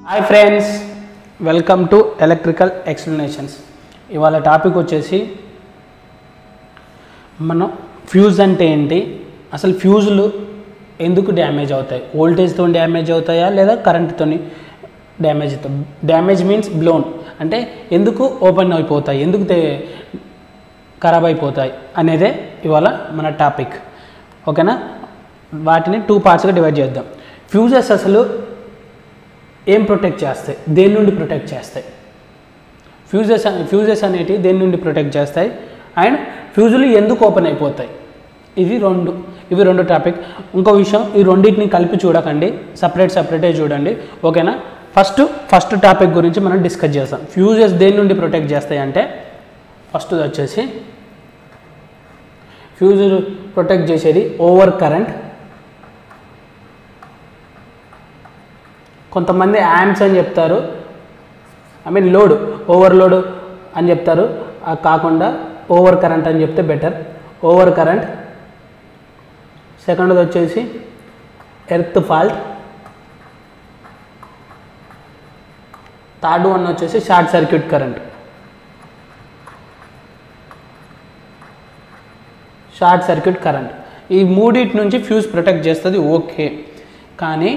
Hi friends, welcome to electrical explanations. ఇవాళ topic వచ్చేసి మనం ఫ్యూజ్ అంటే ఏంటి, అసలు ఫ్యూజులు ఎందుకు డ్యామేజ్ అవుతాయి, వోల్టేజ్తో డ్యామేజ్ అవుతాయా లేదా కరెంట్తో డ్యామేజ్ అవుతాయి. డ్యామేజ్ మీన్స్ బ్లోన్ అంటే ఎందుకు ఓపెన్ అయిపోతాయి, ఎందుకు ఖరాబ్ అయిపోతాయి అనేదే ఇవాళ మన టాపిక్. ఓకేనా, వాటిని 2 పార్ట్స్గా డివైడ్ చేద్దాం. ఫ్యూజెస్ అసలు ఏం ప్రొటెక్ట్ చేస్తాయి, దేని నుండి ప్రొటెక్ట్ చేస్తాయి, ఫ్యూజెస్ అనేటివి దేని నుండి ప్రొటెక్ట్ చేస్తాయి, అండ్ ఫ్యూజులు ఎందుకు ఓపెన్ అయిపోతాయి. ఇవి రెండు టాపిక్. ఇంకో విషయం, ఈ రెండింటిని కలిపి చూడకండి, సపరేటే చూడండి. ఓకేనా, ఫస్ట్ టాపిక్ గురించి మనం డిస్కస్ చేస్తాం. ఫ్యూజెస్ దేని నుండి ప్రొటెక్ట్ చేస్తాయి అంటే ఫస్ట్ వచ్చేసి ఫ్యూజులు ప్రొటెక్ట్ చేసేది ఓవర్ కరెంట్. కొంతమంది యాంప్స్ అని చెప్తారు, లోడ్ ఓవర్లోడ్ అని చెప్తారు, కాకుండా ఓవర్ కరెంట్ అని చెప్తే బెటర్. Over current. సెకండ్ది వచ్చేసి ఎర్త్ ఫాల్ట్. థర్డ్ వన్ వచ్చేసి షార్ట్ సర్క్యూట్ కరెంట్. ఈ మూడింటి నుంచి ఫ్యూజ్ ప్రొటెక్ట్ చేస్తుంది. ఓకే, కానీ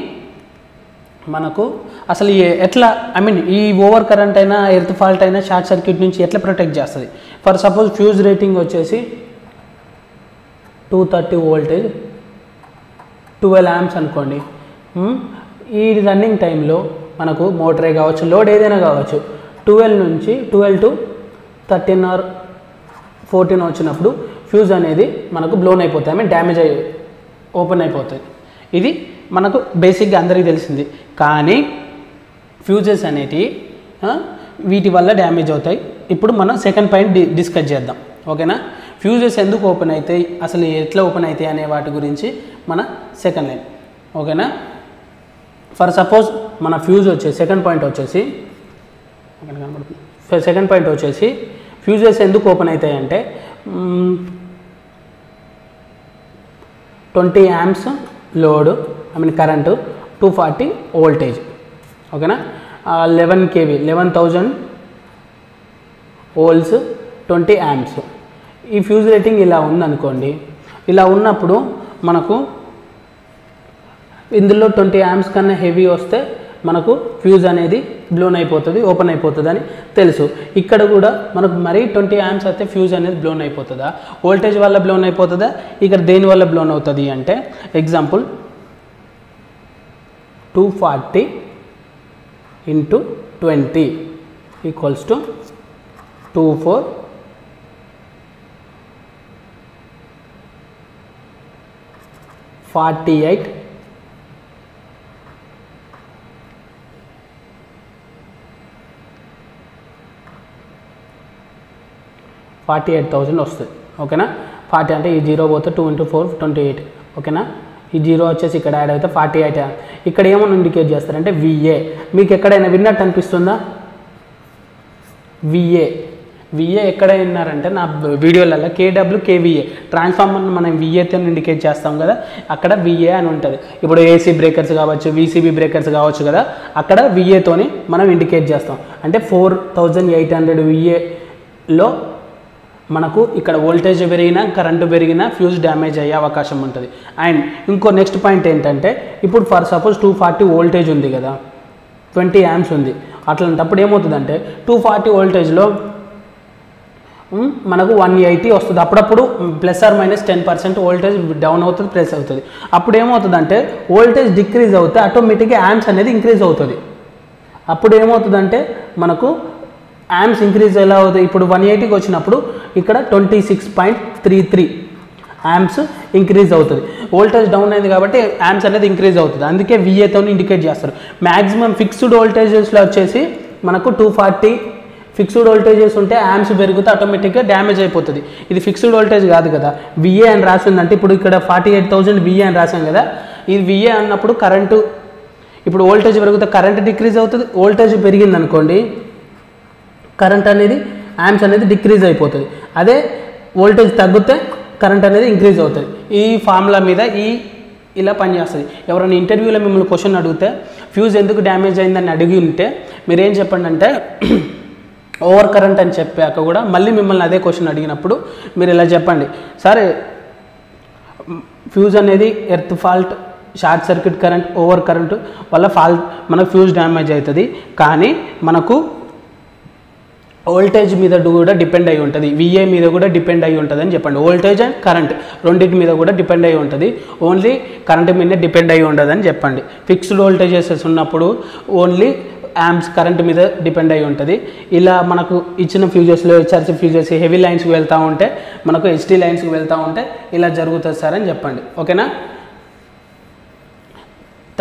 మనకు అసలు ఎట్లా ఈ ఓవర్ కరెంట్ అయినా ఎర్త్ ఫాల్ట్ అయినా షార్ట్ సర్క్యూట్ నుంచి ఎట్లా ప్రొటెక్ట్ చేస్తుంది. ఫర్ సపోజ్ ఫ్యూజ్ రేటింగ్ వచ్చేసి 230 వోల్టేజ్ 12 amps అనుకోండి. ఈ రన్నింగ్ టైంలో మనకు మోటరే కావచ్చు, లోడ్ ఏదైనా కావచ్చు, 12 to 13 or 14 వచ్చినప్పుడు ఫ్యూజ్ అనేది మనకు బ్లోన్ అయిపోతుంది, డ్యామేజ్ ఓపెన్ అయిపోతుంది. ఇది మనకు బేసిక్గా అందరికీ తెలిసింది. కానీ ఫ్యూజెస్ అనేటివి వీటి వల్ల డ్యామేజ్ అవుతాయి. ఇప్పుడు మనం సెకండ్ పాయింట్ డిస్కస్ చేద్దాం. ఓకేనా, ఫ్యూజెస్ ఎందుకు ఓపెన్ అవుతాయి, అసలు ఎట్లా ఓపెన్ అవుతాయి అనే వాటి గురించి మన సెకండ్ లైన్. ఓకేనా, ఫర్ సపోజ్ మన ఫ్యూజ్ వచ్చేసి సెకండ్ పాయింట్ వచ్చేసి ఫ్యూజెస్ ఎందుకు ఓపెన్ అవుతాయి అంటే 20 amps లోడ్ కరెంటు, 240 వోల్టేజ్. ఓకేనా, 11 kV 11,000 వోల్ట్స్, 20 amps. ఈ ఫ్యూజ్ రేటింగ్ ఇలా ఉందనుకోండి. ఇలా ఉన్నప్పుడు మనకు ఇందులో 20 amps కన్నా హెవీ వస్తే మనకు ఫ్యూజ్ అనేది బ్లోన్ అయిపోతుంది, ఓపెన్ అయిపోతుంది అని తెలుసు. ఇక్కడ కూడా మనకు మరీ 20 amps అయితే ఫ్యూజ్ అనేది బ్లోన్ అయిపోతుందా, వోల్టేజ్ వల్ల బ్లోన్ అయిపోతుందా, ఇక్కడ దేని వల్ల బ్లోన్ అవుతుంది అంటే ఎగ్జాంపుల్ 240 into 20 ఈక్వల్స్ టు 2448 48,000 వస్తుంది. ఓకేనా, 40 అంటే ఈ 0 పోతే 2 into 4 28. ఓకేనా, ఈ 0 వచ్చేసి ఇక్కడ యాడ్ అయితే 48. ఇక్కడ ఏమని ఇండికేట్ చేస్తారంటే VA. మీకు ఎక్కడైనా విన్నట్టు అనిపిస్తుందా? VA ఎక్కడ విన్నారంటే నా వీడియోలలో KW KVA ట్రాన్స్ఫార్మర్ని మనం VAతో ఇండికేట్ చేస్తాం కదా, అక్కడ VA అని ఉంటుంది. ఇప్పుడు AC బ్రేకర్స్ కావచ్చు, VCB బ్రేకర్స్ కావచ్చు కదా, అక్కడ VAతోని మనం ఇండికేట్ చేస్తాం. అంటే 4800 VAలో మనకు ఇక్కడ వోల్టేజ్ పెరిగినా కరెంటు పెరిగినా ఫ్యూజ్ డ్యామేజ్ అయ్యే అవకాశం ఉంటుంది. అండ్ ఇంకో నెక్స్ట్ పాయింట్ ఏంటంటే, ఇప్పుడు ఫర్ సపోజ్ 240 వోల్టేజ్ ఉంది కదా, 20 amps ఉంది. అట్లాంటప్పుడు ఏమవుతుందంటే 240 వోల్టేజ్లో మనకు 180 వస్తుంది. అప్పుడప్పుడు ±10% వోల్టేజ్ డౌన్ అవుతుంది, ప్లస్ అవుతుంది. అప్పుడు ఏమవుతుందంటే వోల్టేజ్ డిక్రీజ్ అవుతే ఆటోమేటిక్గా యాంప్స్ అనేది ఇంక్రీజ్ అవుతుంది. అప్పుడు ఏమవుతుందంటే మనకు యాంప్స్ ఇంక్రీజ్ ఎలా అవుతాయి, ఇప్పుడు 180కి వచ్చినప్పుడు ఇక్కడ 26.33 యాంప్స్ ఇంక్రీజ్ అవుతుంది. వోల్టేజ్ డౌన్ అయింది కాబట్టి యాంప్స్ అనేది ఇంక్రీజ్ అవుతుంది. అందుకే VAతో ఇండికేట్ చేస్తారు. మ్యాక్సిమం ఫిక్స్డ్ వోల్టేజెస్లో వచ్చేసి మనకు 240 ఫిక్స్డ్ వోల్టేజెస్ ఉంటే యాంప్స్ పెరిగితే ఆటోమేటిక్గా డ్యామేజ్ అయిపోతుంది. ఇది ఫిక్స్డ్ వోల్టేజ్ కాదు కదా, VA అని రాసిందంటే ఇప్పుడు ఇక్కడ 48,000 VA అని రాసాం కదా, ఇది VA అన్నప్పుడు కరెంటు, ఇప్పుడు వోల్టేజ్ పెరిగితే కరెంట్ డిక్రీజ్ అవుతుంది. వోల్టేజ్ పెరిగింది అనుకోండి, కరెంట్ అనేది యాంప్స్ అనేది డిక్రీజ్ అయిపోతుంది. అదే వోల్టేజ్ తగ్గితే కరెంట్ అనేది ఇంక్రీజ్ అవుతుంది. ఈ ఫార్ములా మీద ఈ ఇలా పనిచేస్తుంది. ఎవరైనా ఇంటర్వ్యూలో మిమ్మల్ని క్వశ్చన్ అడిగితే ఫ్యూజ్ ఎందుకు డ్యామేజ్ అయిందని అడిగి ఉంటే మీరేం చెప్పండి అంటే ఓవర్ కరెంట్ అని చెప్పాక కూడా మళ్ళీ మిమ్మల్ని అదే క్వశ్చన్ అడిగినప్పుడు మీరు ఇలా చెప్పండి, సరే ఫ్యూజ్ అనేది earth fault, short circuit current, over current వల్ల మనకు ఫ్యూజ్ డ్యామేజ్ అవుతుంది, కానీ మనకు వోల్టేజ్ మీద కూడా డిపెండ్ అయి ఉంటుంది, విఏ మీద కూడా డిపెండ్ అయి ఉంటుంది అని చెప్పండి. వోల్టేజ్ అండ్ కరెంట్ రెండింటి మీద కూడా డిపెండ్ అయి ఉంటుంది, ఓన్లీ కరెంట్ మీదనే డిపెండ్ అయి ఉండదు అని చెప్పండి. ఫిక్స్డ్ వోల్టేజెస్ ఉన్నప్పుడు ఓన్లీ యాంప్స్ కరెంట్ మీద డిపెండ్ అయి ఉంటుంది. ఇలా మనకు ఇచ్చిన ఫ్యూజెస్లో హెచ్ఆర్సీ ఫ్యూజెస్ హెవీ లైన్స్కి వెళ్తూ ఉంటే, మనకు హెచ్టీ లైన్స్కి వెళ్తూ ఉంటే ఇలా జరుగుతుంది సార్ అని చెప్పండి. ఓకేనా?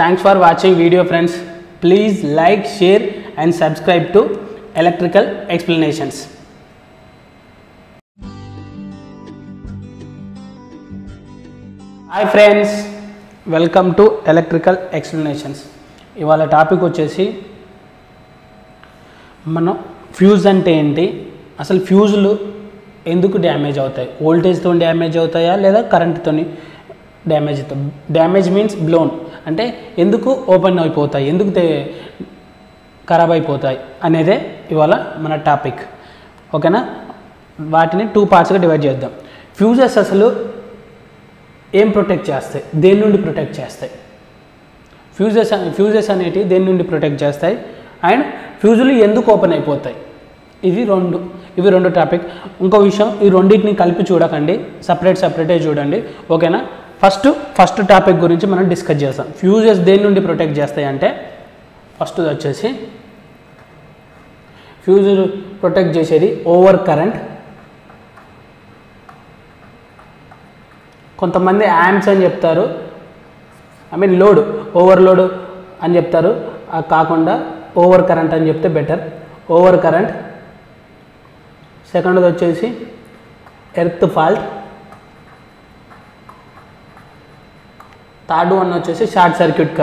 Thanks for watching video friends. Please like, share and subscribe to electrical explanations. Hi friends, welcome to electrical explanations. ఇవాళ టాపిక్ వచ్చేసి మనం ఫ్యూజ్ అంటే ఏంటి, అసలు ఫ్యూజులు ఎందుకు డ్యామేజ్ అవుతాయి, వోల్టేజ్తో డ్యామేజ్ అవుతాయా లేదా కరెంట్తో డ్యామేజ్ అవుతాయి. డ్యామేజ్ మీన్స్ బ్లోన్ అంటే ఎందుకు ఓపెన్ అయిపోతాయి, ఎందుకు ఖరాబ్ అయిపోతాయి అనేదే ఇవాళ మన టాపిక్. ఓకేనా? వాటిని 2 పార్ట్స్గా డివైడ్ చేద్దాం. ఫ్యూజెస్ అసలు ఏం ప్రొటెక్ట్ చేస్తాయి, దేని నుండి ప్రొటెక్ట్ చేస్తాయి, ఫ్యూజెస్ అనేటివి దేని నుండి ప్రొటెక్ట్ చేస్తాయి, అండ్ ఫ్యూజులు ఎందుకు ఓపెన్ అయిపోతాయి, ఇవి రెండు టాపిక్. ఇంకో విషయం, ఈ రెండింటిని కలిపి చూడకండి, సపరేటే చూడండి. ఓకేనా? ఫస్ట్ టాపిక్ గురించి మనం డిస్కస్ చేస్తాం. ఫ్యూజెస్ దేని నుండి ప్రొటెక్ట్ చేస్తాయి అంటే ఫస్ట్ వచ్చేసి ఫ్యూజులు ప్రొటెక్ట్ చేసేది ఓవర్ కరెంట్. కొంతమంది యాంప్స్ అని చెప్తారు, లోడ్, ఓవర్లోడ్ అని చెప్తారు, కాకుండా ఓవర్ కరెంట్ అని చెప్తే బెటర్. Over current. సెకండ్ది వచ్చేసి ఎర్త్ ఫాల్ట్. థర్డ్ వన్ వచ్చేసి షార్ట్ సర్క్యూట్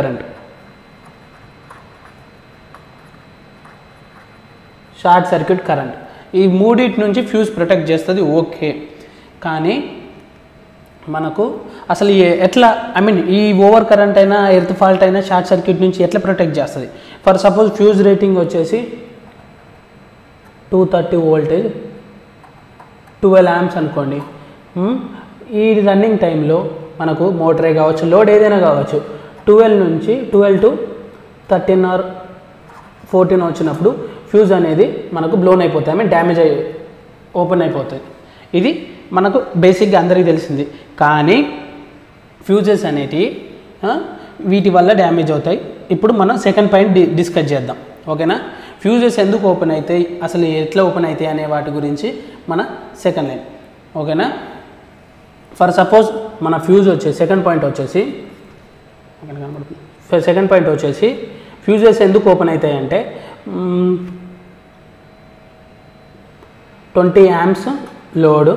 కరెంట్. ఈ మూడింటి నుంచి ఫ్యూజ్ ప్రొటెక్ట్ చేస్తుంది, ఓకే. కానీ మనకు అసలు ఎట్లా ఈ ఓవర్ కరెంట్ అయినా, ఎర్త్ ఫాల్ట్ అయినా, షార్ట్ సర్క్యూట్ నుంచి ఎట్లా ప్రొటెక్ట్ చేస్తుంది? ఫర్ సపోజ్ ఫ్యూజ్ రేటింగ్ వచ్చేసి 230 వోల్టేజ్, 12 యాంప్స్ అనుకోండి. ఈ రన్నింగ్ టైంలో మనకు మోటరే కావచ్చు, లోడ్ ఏదైనా కావచ్చు, 12 to 13 or 14 వచ్చినప్పుడు ఫ్యూజ్ అనేది మనకు బ్లోన్ అయిపోతాయి, డ్యామేజ్ ఓపెన్ అయిపోతుంది. ఇది మనకు బేసిక్గా అందరికీ తెలిసింది. కానీ ఫ్యూజెస్ అనేటివి వీటి వల్ల డ్యామేజ్ అవుతాయి. ఇప్పుడు మనం సెకండ్ పాయింట్ డిస్కస్ చేద్దాం. ఓకేనా? ఫ్యూజెస్ ఎందుకు ఓపెన్ అవుతాయి, అసలు ఎట్లా ఓపెన్ అవుతాయి అనే వాటి గురించి మన సెకండ్ లైన్. ఓకేనా? ఫర్ సపోజ్ మన ఫ్యూజ్ వచ్చేసి సెకండ్ పాయింట్ వచ్చేసి ఫ్యూజెస్ ఎందుకు ఓపెన్ అవుతాయి అంటే 20 యాంప్స్ లోడ్,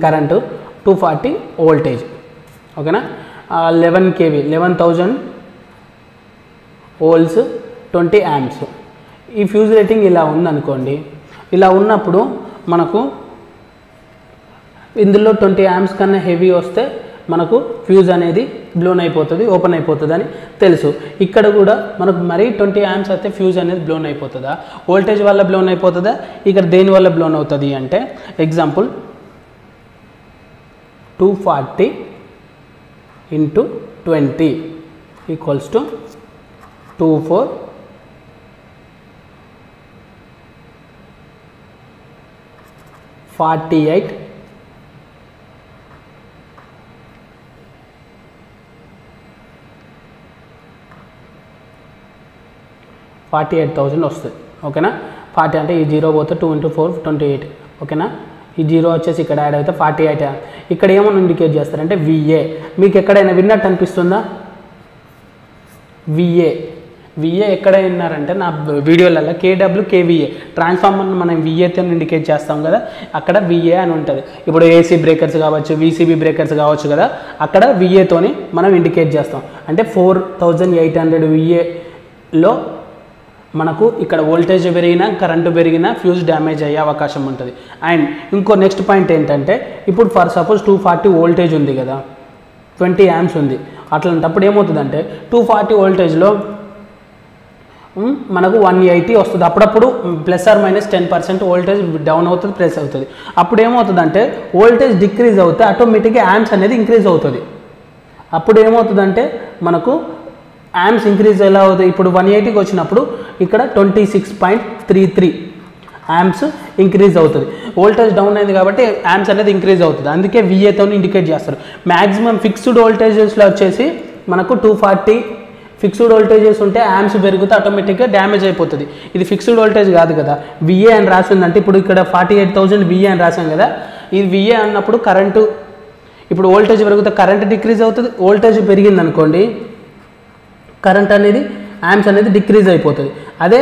కరెంటు, 240 వోల్టేజ్. ఓకేనా? 11 kV, 11,000 వోల్ట్స్, 20 యాంప్స్. ఈ ఫ్యూజ్ రేటింగ్ ఇలా ఉందనుకోండి. ఇలా ఉన్నప్పుడు మనకు ఇందులో 20 యాంప్స్ కన్నా హెవీ వస్తే మనకు ఫ్యూజ్ అనేది బ్లోన్ అయిపోతుంది, ఓపెన్ అయిపోతుంది అని తెలుసు. ఇక్కడ కూడా మనకు మరీ 20 యాంప్స్ అయితే ఫ్యూజ్ అనేది బ్లోన్ అయిపోతుందా, వోల్టేజ్ వల్ల బ్లోన్ అయిపోతుందా, ఇక్కడ దేని వల్ల బ్లోన్ అవుతుంది అంటే ఎగ్జాంపుల్ 240 into 20 equals to 24 48 48,000 వస్తుంది. ఓకేనా? 40 అంటే ఈ 0 పోతే 2 into 4 28. ఓకేనా? ఈ 0 వచ్చేసి ఇక్కడ యాడ్ అయితే 48. ఇక్కడ ఏమని ఇండికేట్ చేస్తారంటే విఏ. మీకు ఎక్కడైనా విన్నట్టు అనిపిస్తుందా? విఏ ఎక్కడ విన్నారంటే నా వీడియోలలో కేడబ్ల్యూ కేవీఏ ట్రాన్స్ఫార్మర్ని మనం విఏతో ఇండికేట్ చేస్తాం కదా, అక్కడ విఏ అని ఉంటుంది. ఇప్పుడు ఏసీ బ్రేకర్స్ కావచ్చు, వీసీబీ బ్రేకర్స్ కావచ్చు కదా, అక్కడ విఏతోని మనం ఇండికేట్ చేస్తాం. అంటే 4800 విఏలో మనకు ఇక్కడ వోల్టేజ్ పెరిగినా, కరెంటు పెరిగినా ఫ్యూజ్ డ్యామేజ్ అయ్యే అవకాశం ఉంటుంది. అండ్ ఇంకో నెక్స్ట్ పాయింట్ ఏంటంటే, ఇప్పుడు ఫర్ సపోజ్ 240 వోల్టేజ్ ఉంది కదా, 20 యాంప్స్ ఉంది. అట్లాంటప్పుడు ఏమవుతుందంటే 240 వోల్టేజ్లో మనకు 180 వస్తుంది. అప్పుడప్పుడు ±10% వోల్టేజ్ డౌన్ అవుతుంది, ప్రెస్ అవుతుంది. అప్పుడు ఏమవుతుందంటే వోల్టేజ్ డిక్రీజ్ అవుతే ఆటోమేటిక్గా యాంప్స్ అనేది ఇంక్రీజ్ అవుతుంది. అప్పుడు ఏమవుతుందంటే మనకు యాంప్స్ ఇంక్రీజ్ ఎలా అవుతుంది, ఇప్పుడు 180కి వచ్చినప్పుడు ఇక్కడ 26.33 యాంప్స్ ఇంక్రీజ్ అవుతుంది. వోల్టేజ్ డౌన్ అయింది కాబట్టి యాంప్స్ అనేది ఇంక్రీజ్ అవుతుంది. అందుకే VAతో ఇండికేట్ చేస్తారు. మ్యాక్సిమం ఫిక్స్డ్ వోల్టేజెస్లో వచ్చేసి మనకు 240 ఫిక్స్డ్ వోల్టేజెస్ ఉంటే యాంప్స్ పెరిగితే ఆటోమేటిక్గా డ్యామేజ్ అయిపోతుంది. ఇది ఫిక్స్డ్ వోల్టేజ్ కాదు కదా, VA అని రాసిందంటే ఇప్పుడు ఇక్కడ 48,000 VA అని రాసాం కదా, ఇది VA అన్నప్పుడు కరెంటు ఇప్పుడు వోల్టేజ్ పెరిగితే కరెంట్ డిక్రీజ్ అవుతుంది. వోల్టేజ్ పెరిగింది అనుకోండి కరెంట్ అనేది యాంప్స్ అనేది డిక్రీజ్ అయిపోతుంది. అదే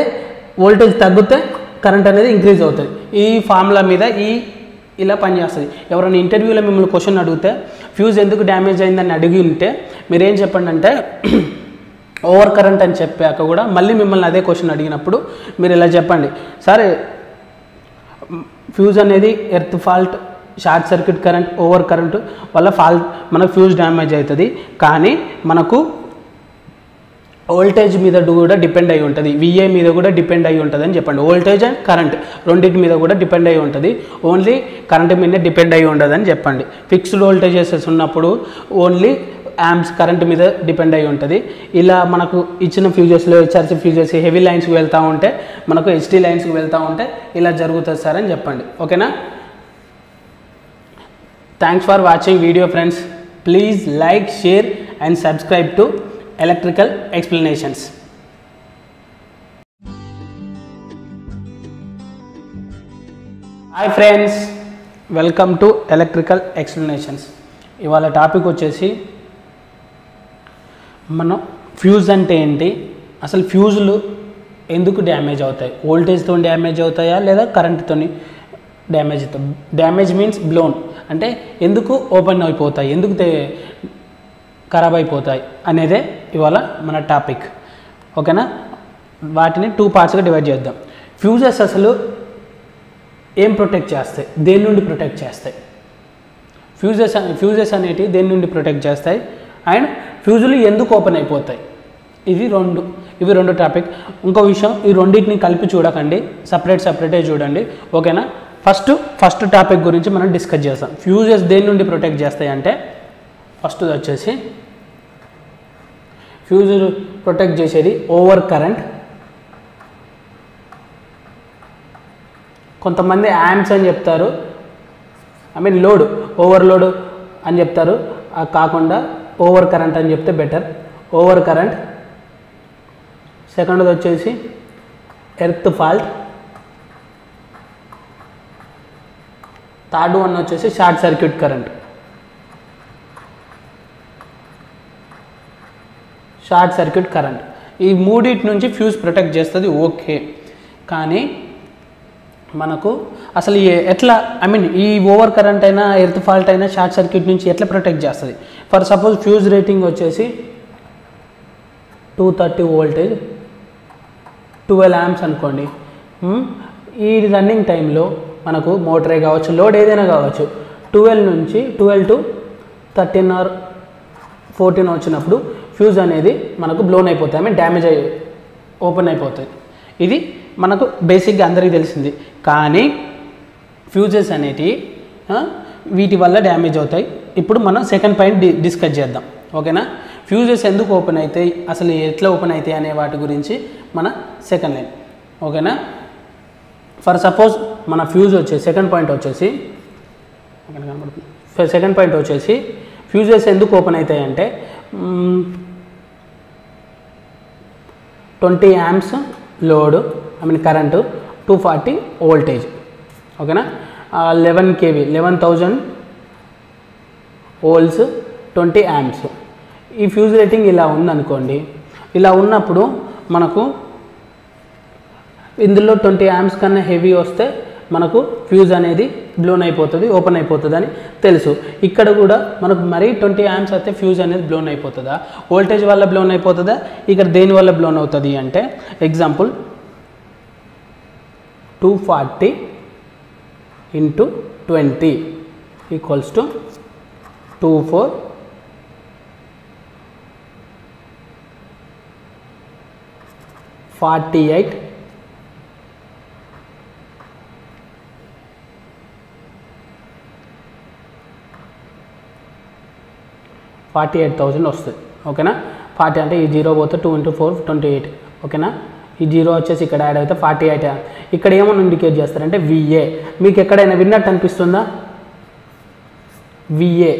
వోల్టేజ్ తగ్గితే కరెంట్ అనేది ఇంక్రీజ్ అవుతుంది. ఈ ఫార్ములా మీద ఇలా పనిచేస్తుంది. ఎవరైనా ఇంటర్వ్యూలో మిమ్మల్ని క్వశ్చన్ అడిగితే ఫ్యూజ్ ఎందుకు డ్యామేజ్ అయిందని అడిగి ఉంటే మీరేం చెప్పండి అంటే ఓవర్ కరెంట్ అని చెప్పాక కూడా మళ్ళీ మిమ్మల్ని అదే క్వశ్చన్ అడిగినప్పుడు మీరు ఇలా చెప్పండి, సరే ఫ్యూజ్ అనేది earth fault, short circuit current, over current వల్ల మనకు ఫ్యూజ్ డ్యామేజ్ అవుతుంది. కానీ మనకు వోల్టేజ్ మీద కూడా డిపెండ్ అయి ఉంటుంది, VA మీద కూడా డిపెండ్ అయి ఉంటుంది అని చెప్పండి. వోల్టేజ్ అండ్ కరెంట్ రెండింటి మీద కూడా డిపెండ్ అయి ఉంటుంది, ఓన్లీ కరెంట్ మీదనే డిపెండ్ అయి ఉండదు అని చెప్పండి. ఫిక్స్డ్ వోల్టేజెస్ ఉన్నప్పుడు ఓన్లీ యాంప్స్ కరెంట్ మీద డిపెండ్ అయి ఉంటుంది. ఇలా మనకు ఇచ్చిన ఫ్యూజెస్లో HRC ఫ్యూజెస్ హెవీ లైన్స్కి వెళ్తూ ఉంటే మనకు HT లైన్స్కి వెళ్తూ ఉంటే ఇలా జరుగుతుంది సార్ అని చెప్పండి. ఓకేనా? Thanks for watching video friends. Please like, share and subscribe to electrical explanations. Hi friends, welcome to electrical explanations. ఇవాళ టాపిక్ వచ్చేసి మనం ఫ్యూజ్ అంటే ఏంటి, అసలు ఫ్యూజులు ఎందుకు డ్యామేజ్ అవుతాయి, వోల్టేజ్తో డ్యామేజ్ అవుతాయా లేదా కరెంట్తో డ్యామేజ్ అవుతాయి. డ్యామేజ్ మీన్స్ బ్లోన్ అంటే ఎందుకు ఓపెన్ అయిపోతాయి, ఎందుకు ఖరాబ్ అయిపోతాయి అనేదే ఇవాళ మన టాపిక్. ఓకేనా? వాటిని 2 పార్ట్స్గా డివైడ్ చేద్దాం. ఫ్యూజెస్ అసలు ఏం ప్రొటెక్ట్ చేస్తాయి, దేని నుండి ప్రొటెక్ట్ చేస్తాయి, ఫ్యూజెస్ అనేటివి దేని నుండి ప్రొటెక్ట్ చేస్తాయి, అండ్ ఫ్యూజులు ఎందుకు ఓపెన్ అయిపోతాయి. ఇవి రెండు టాపిక్. ఇంకో విషయం, ఈ రెండింటిని కలిపి చూడకండి, సపరేటే చూడండి. ఓకేనా? ఫస్ట్ టాపిక్ గురించి మనం డిస్కస్ చేస్తాం. ఫ్యూజెస్ దేని నుండి ప్రొటెక్ట్ చేస్తాయి అంటే ఫస్ట్ వచ్చేసి ఫ్యూజులు ప్రొటెక్ట్ చేసేది ఓవర్ కరెంట్. కొంతమంది యాంప్స్ అని చెప్తారు, లోడ్, ఓవర్లోడ్ అని చెప్తారు. కాకుండా ఓవర్ కరెంట్ అని చెప్తే బెటర్. Over current. సెకండ్ది వచ్చేసి ఎర్త్ ఫాల్ట్. థర్డ్ వన్ వచ్చేసి short circuit current. Short circuit current ఈ మూడింటి నుంచి ఫ్యూజ్ ప్రొటెక్ట్ చేస్తుంది. ఓకే, కానీ మనకు అసలు ఎట్లా ఈ ఓవర్ కరెంట్ అయినా ఎర్త్ ఫాల్ట్ అయినా షార్ట్ సర్క్యూట్ నుంచి ఎట్లా ప్రొటెక్ట్ చేస్తుంది. ఫర్ సపోజ్ ఫ్యూజ్ రేటింగ్ వచ్చేసి 230 వోల్టేజ్ 12 యాంప్స్ అనుకోండి. ఈ రన్నింగ్ టైంలో మనకు మోటరే కావచ్చు, లోడ్ ఏదైనా కావచ్చు, 12 to 13 or 14 వచ్చినప్పుడు ఫ్యూజ్ అనేది మనకు బ్లోన్ అయిపోతాయి, డ్యామేజ్ ఓపెన్ అయిపోతుంది. ఇది మనకు బేసిక్గా అందరికీ తెలిసింది. కానీ ఫ్యూజెస్ అనేటివి వీటి వల్ల డ్యామేజ్ అవుతాయి. ఇప్పుడు మనం సెకండ్ పాయింట్ డిస్కస్ చేద్దాం. ఓకేనా? ఫ్యూజెస్ ఎందుకు ఓపెన్ అవుతాయి, అసలు ఎట్లా ఓపెన్ అవుతాయి అనే వాటి గురించి మన సెకండ్ లైన్. ఓకేనా? ఫర్ సపోజ్ మన ఫ్యూజ్ వచ్చేసి సెకండ్ పాయింట్ వచ్చేసి ఫ్యూజెస్ ఎందుకు ఓపెన్ అవుతాయి అంటే 20 యాంప్స్ లోడ్, కరెంటు, 240 వోల్టేజ్. ఓకేనా? 11 kV 11,000 వోల్ట్స్, 20 యాంప్స్. ఈ ఫ్యూజ్ రేటింగ్ ఇలా ఉందనుకోండి. ఇలా ఉన్నప్పుడు మనకు ఇందులో 20 యాంప్స్ కన్నా హెవీ వస్తే మనకు ఫ్యూజ్ అనేది బ్లోన్ అయిపోతుంది, ఓపెన్ అయిపోతుంది అని తెలుసు. ఇక్కడ కూడా మనకు మరీ 20 యాంప్స్ అయితే ఫ్యూజ్ అనేది బ్లోన్ అయిపోతుందా, వోల్టేజ్ వల్ల బ్లోన్ అయిపోతుందా, ఇక్కడ దేని వల్ల బ్లోన్ అవుతుంది అంటే ఎగ్జాంపుల్ 240 into 20 equals to 24 48,000 వస్తుంది. ఓకేనా, 40 అంటే ఈ 0 పోతే 2 × 4 28. ఓకేనా, ఈ 0 వచ్చేసి ఇక్కడ యాడ్ అయితే 48. ఇక్కడ ఏమని ఇండికేట్ చేస్తారంటే విఏ. మీకు ఎక్కడైనా విన్నట్టు అనిపిస్తుందా? విఏ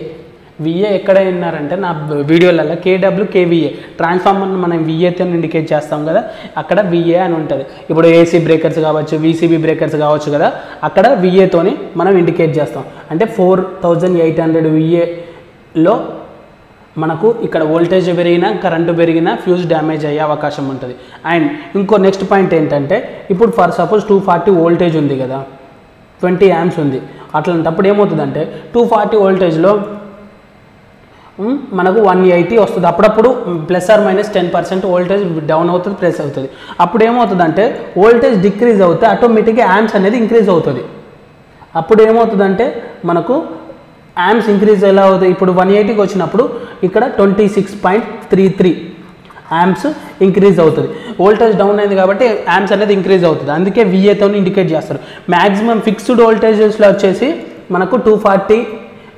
ఎక్కడ విన్నారంటే నా వీడియోలలో కేడబ్ల్యూ కేవీఏ ట్రాన్స్ఫార్మర్ని మనం విఏతో ఇండికేట్ చేస్తాం కదా, అక్కడ విఏ అని ఉంటుంది. ఇప్పుడు ఏసీ బ్రేకర్స్ కావచ్చు, వీసీబీ బ్రేకర్స్ కావచ్చు కదా, అక్కడ విఏతోని మనం ఇండికేట్ చేస్తాం. అంటే 4800 విఏలో మనకు ఇక్కడ వోల్టేజ్ పెరిగినా కరెంటు పెరిగినా ఫ్యూజ్ డ్యామేజ్ అయ్యే అవకాశం ఉంటుంది. అండ్ ఇంకో నెక్స్ట్ పాయింట్ ఏంటంటే, ఇప్పుడు ఫర్ సపోజ్ 240 వోల్టేజ్ ఉంది కదా, 20 amps ఉంది. అట్లాంటప్పుడు ఏమవుతుందంటే 240 వోల్టేజ్లో మనకు 180 వస్తుంది. అప్పుడప్పుడు ±10% వోల్టేజ్ డౌన్ అవుతుంది, ప్లస్ అవుతుంది. అప్పుడు ఏమవుతుందంటే వోల్టేజ్ డిక్రీజ్ అవుతే ఆటోమేటిక్గా యాంప్స్ అనేది ఇంక్రీజ్ అవుతుంది. అప్పుడు ఏమవుతుందంటే మనకు యాంప్స్ ఇంక్రీజ్ ఎలా అవుతాయి? ఇప్పుడు 180కి వచ్చినప్పుడు ఇక్కడ 26.33 యాంప్స్ ఇంక్రీజ్ అవుతుంది. వోల్టేజ్ డౌన్ అయింది కాబట్టి యాంప్స్ అనేది ఇంక్రీజ్ అవుతుంది. అందుకే విఏతో ఇండికేట్ చేస్తారు. మ్యాక్సిమం ఫిక్స్డ్ వోల్టేజెస్లో వచ్చేసి మనకు 240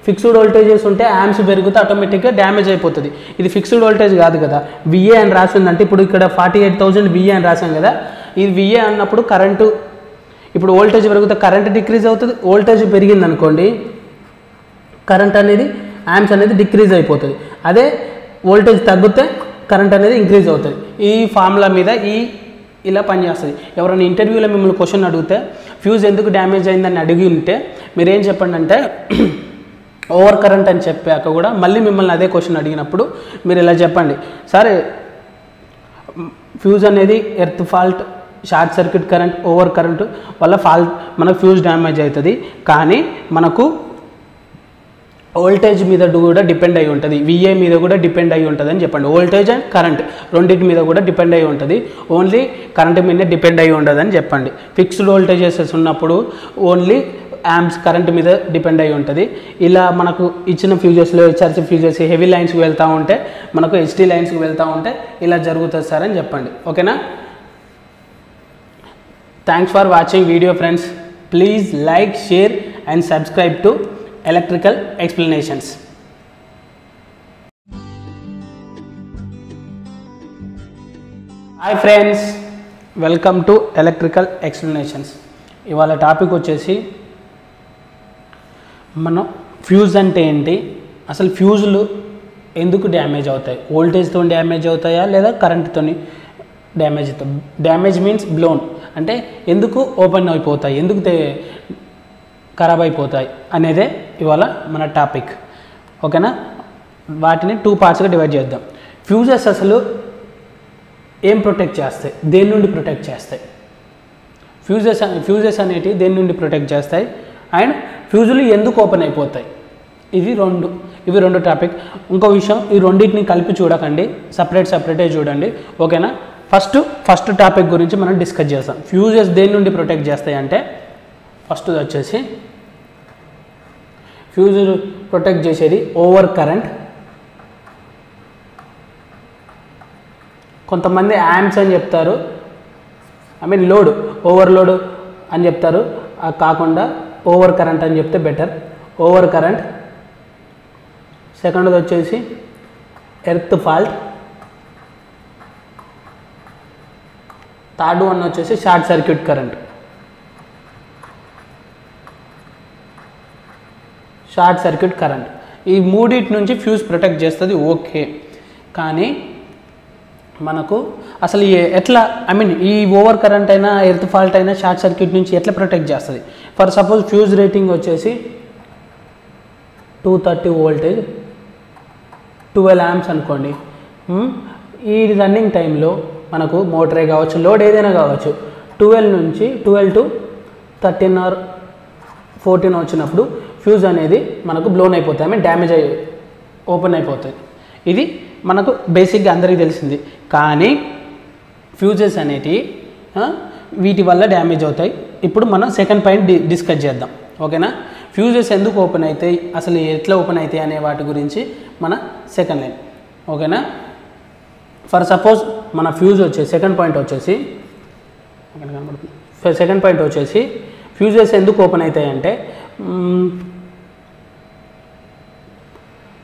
ఫిక్స్డ్ వోల్టేజెస్ ఉంటే యాంప్స్ పెరిగితే ఆటోమేటిక్గా డ్యామేజ్ అయిపోతుంది. ఇది ఫిక్స్డ్ వోల్టేజ్ కాదు కదా, విఏ అని రాసిందంటే ఇప్పుడు ఇక్కడ 48,000 విఏ అని రాసాం కదా, ఇది విఏ అన్నప్పుడు కరెంటు ఇప్పుడు వోల్టేజ్ పెరిగితే కరెంట్ డిక్రీజ్ అవుతుంది. వోల్టేజ్ పెరిగింది అనుకోండి, కరెంట్ అనేది యాంప్స్ అనేది డిక్రీజ్ అయిపోతుంది. అదే వోల్టేజ్ తగ్గితే కరెంట్ అనేది ఇంక్రీజ్ అవుతుంది. ఈ ఫార్ములా మీద ఇలా పనిచేస్తుంది. ఎవరైనా ఇంటర్వ్యూలో మిమ్మల్ని క్వశ్చన్ అడిగితే ఫ్యూజ్ ఎందుకు డ్యామేజ్ అయిందని అడిగి ఉంటే మీరేం చెప్పండి అంటే ఓవర్ కరెంట్ అని చెప్పాక కూడా మళ్ళీ మిమ్మల్ని అదే క్వశ్చన్ అడిగినప్పుడు మీరు ఇలా చెప్పండి, సరే ఫ్యూజ్ అనేది earth fault, short circuit current, over current వల్ల మనకు ఫ్యూజ్ డ్యామేజ్ అవుతుంది. కానీ మనకు వోల్టేజ్ మీద కూడా డిపెండ్ అయి ఉంటుంది, విఏ మీద కూడా డిపెండ్ అయి ఉంటుంది అని చెప్పండి. వోల్టేజ్ అండ్ కరెంట్ రెండింటి మీద కూడా డిపెండ్ అయి ఉంటుంది, ఓన్లీ కరెంట్ మీదనే డిపెండ్ అయి ఉండదు అని చెప్పండి. ఫిక్స్డ్ వోల్టేజెస్ ఉన్నప్పుడు ఓన్లీ యాంప్స్ కరెంట్ మీద డిపెండ్ అయి ఉంటుంది. ఇలా మనకు ఇచ్చిన ఫ్యూజెస్లో హెచ్ఆర్సీ ఫ్యూజెస్ హెవీ లైన్స్కి వెళ్తూ ఉంటే, మనకు హెచ్టీ లైన్స్కి వెళ్తూ ఉంటే ఇలా జరుగుతుంది సార్ అని చెప్పండి. ఓకేనా, thanks for watching video friends. Please like, share and subscribe to electrical explanations. Hi friends, welcome to electrical explanations. ఇవాళ టాపిక్ వచ్చేసి మనం ఫ్యూజ్ అంటే ఏంటి, అసలు ఫ్యూజులు ఎందుకు డ్యామేజ్ అవుతాయి, వోల్టేజ్తో డ్యామేజ్ అవుతాయా లేదా కరెంట్తో డ్యామేజ్ అవుతాయి. డ్యామేజ్ మీన్స్ బ్లోన్ అంటే ఎందుకు ఓపెన్ అయిపోతాయి, ఎందుకు ఖరాబ్ అయిపోతాయి అనేదే ఇవాళ మన టాపిక్. ఓకేనా, వాటిని 2 పార్ట్స్గా డివైడ్ చేద్దాం. ఫ్యూజెస్ అసలు ఏం ప్రొటెక్ట్ చేస్తాయి, దేని నుండి ప్రొటెక్ట్ చేస్తాయి, ఫ్యూజెస్ అనేటివి దేని నుండి ప్రొటెక్ట్ చేస్తాయి, అండ్ ఫ్యూజులు ఎందుకు ఓపెన్ అయిపోతాయి. ఇవి రెండు టాపిక్. ఇంకో విషయం, ఈ రెండింటిని కలిపి చూడకండి, సపరేటే చూడండి. ఓకేనా, ఫస్ట్ టాపిక్ గురించి మనం డిస్కస్ చేస్తాం. ఫ్యూజెస్ దేని నుండి ప్రొటెక్ట్ చేస్తాయి అంటే, ఫస్ట్ వచ్చేసి ఫ్యూజులు ప్రొటెక్ట్ చేసేది ఓవర్ కరెంట్. కొంతమంది యాంప్స్ అని చెప్తారు, లోడ్, ఓవర్లోడ్ అని చెప్తారు. కాకుండా ఓవర్ కరెంట్ అని చెప్తే బెటర్. Over current. సెకండ్ది వచ్చేసి ఎర్త్ ఫాల్ట్. థర్డ్ వన్ వచ్చేసి షార్ట్ సర్క్యూట్ కరెంట్. ఈ మూడింటి నుంచి ఫ్యూజ్ ప్రొటెక్ట్ చేస్తుంది, ఓకే. కానీ మనకు అసలు ఎట్లా ఈ ఓవర్ కరెంట్ అయినా, ఎర్త్ ఫాల్ట్ అయినా, షార్ట్ సర్క్యూట్ నుంచి ఎట్లా ప్రొటెక్ట్ చేస్తుంది. ఫర్ సపోజ్ ఫ్యూజ్ రేటింగ్ వచ్చేసి 230 వోల్టేజ్, 12 amps అనుకోండి. ఈ రన్నింగ్ టైంలో మనకు మోటరే కావచ్చు, లోడ్ ఏదైనా కావచ్చు, 12 to 13 or 14 వచ్చినప్పుడు ఫ్యూజ్ అనేది మనకు బ్లోన్ అయిపోతాయి, డ్యామేజ్ ఓపెన్ అయిపోతుంది. ఇది మనకు బేసిక్గా అందరికీ తెలిసింది. కానీ ఫ్యూజెస్ అనేటివి వీటి వల్ల డ్యామేజ్ అవుతాయి. ఇప్పుడు మనం సెకండ్ పాయింట్ డిస్కస్ చేద్దాం. ఓకేనా, ఫ్యూజెస్ ఎందుకు ఓపెన్ అవుతాయి, అసలు ఎట్లా ఓపెన్ అవుతాయి అనే వాటి గురించి మన సెకండ్ లైన్. ఓకేనా, ఫర్ సపోజ్ మన ఫ్యూజ్ వచ్చేసి సెకండ్ పాయింట్ వచ్చేసి ఫ్యూజెస్ ఎందుకు ఓపెన్ అవుతాయంటే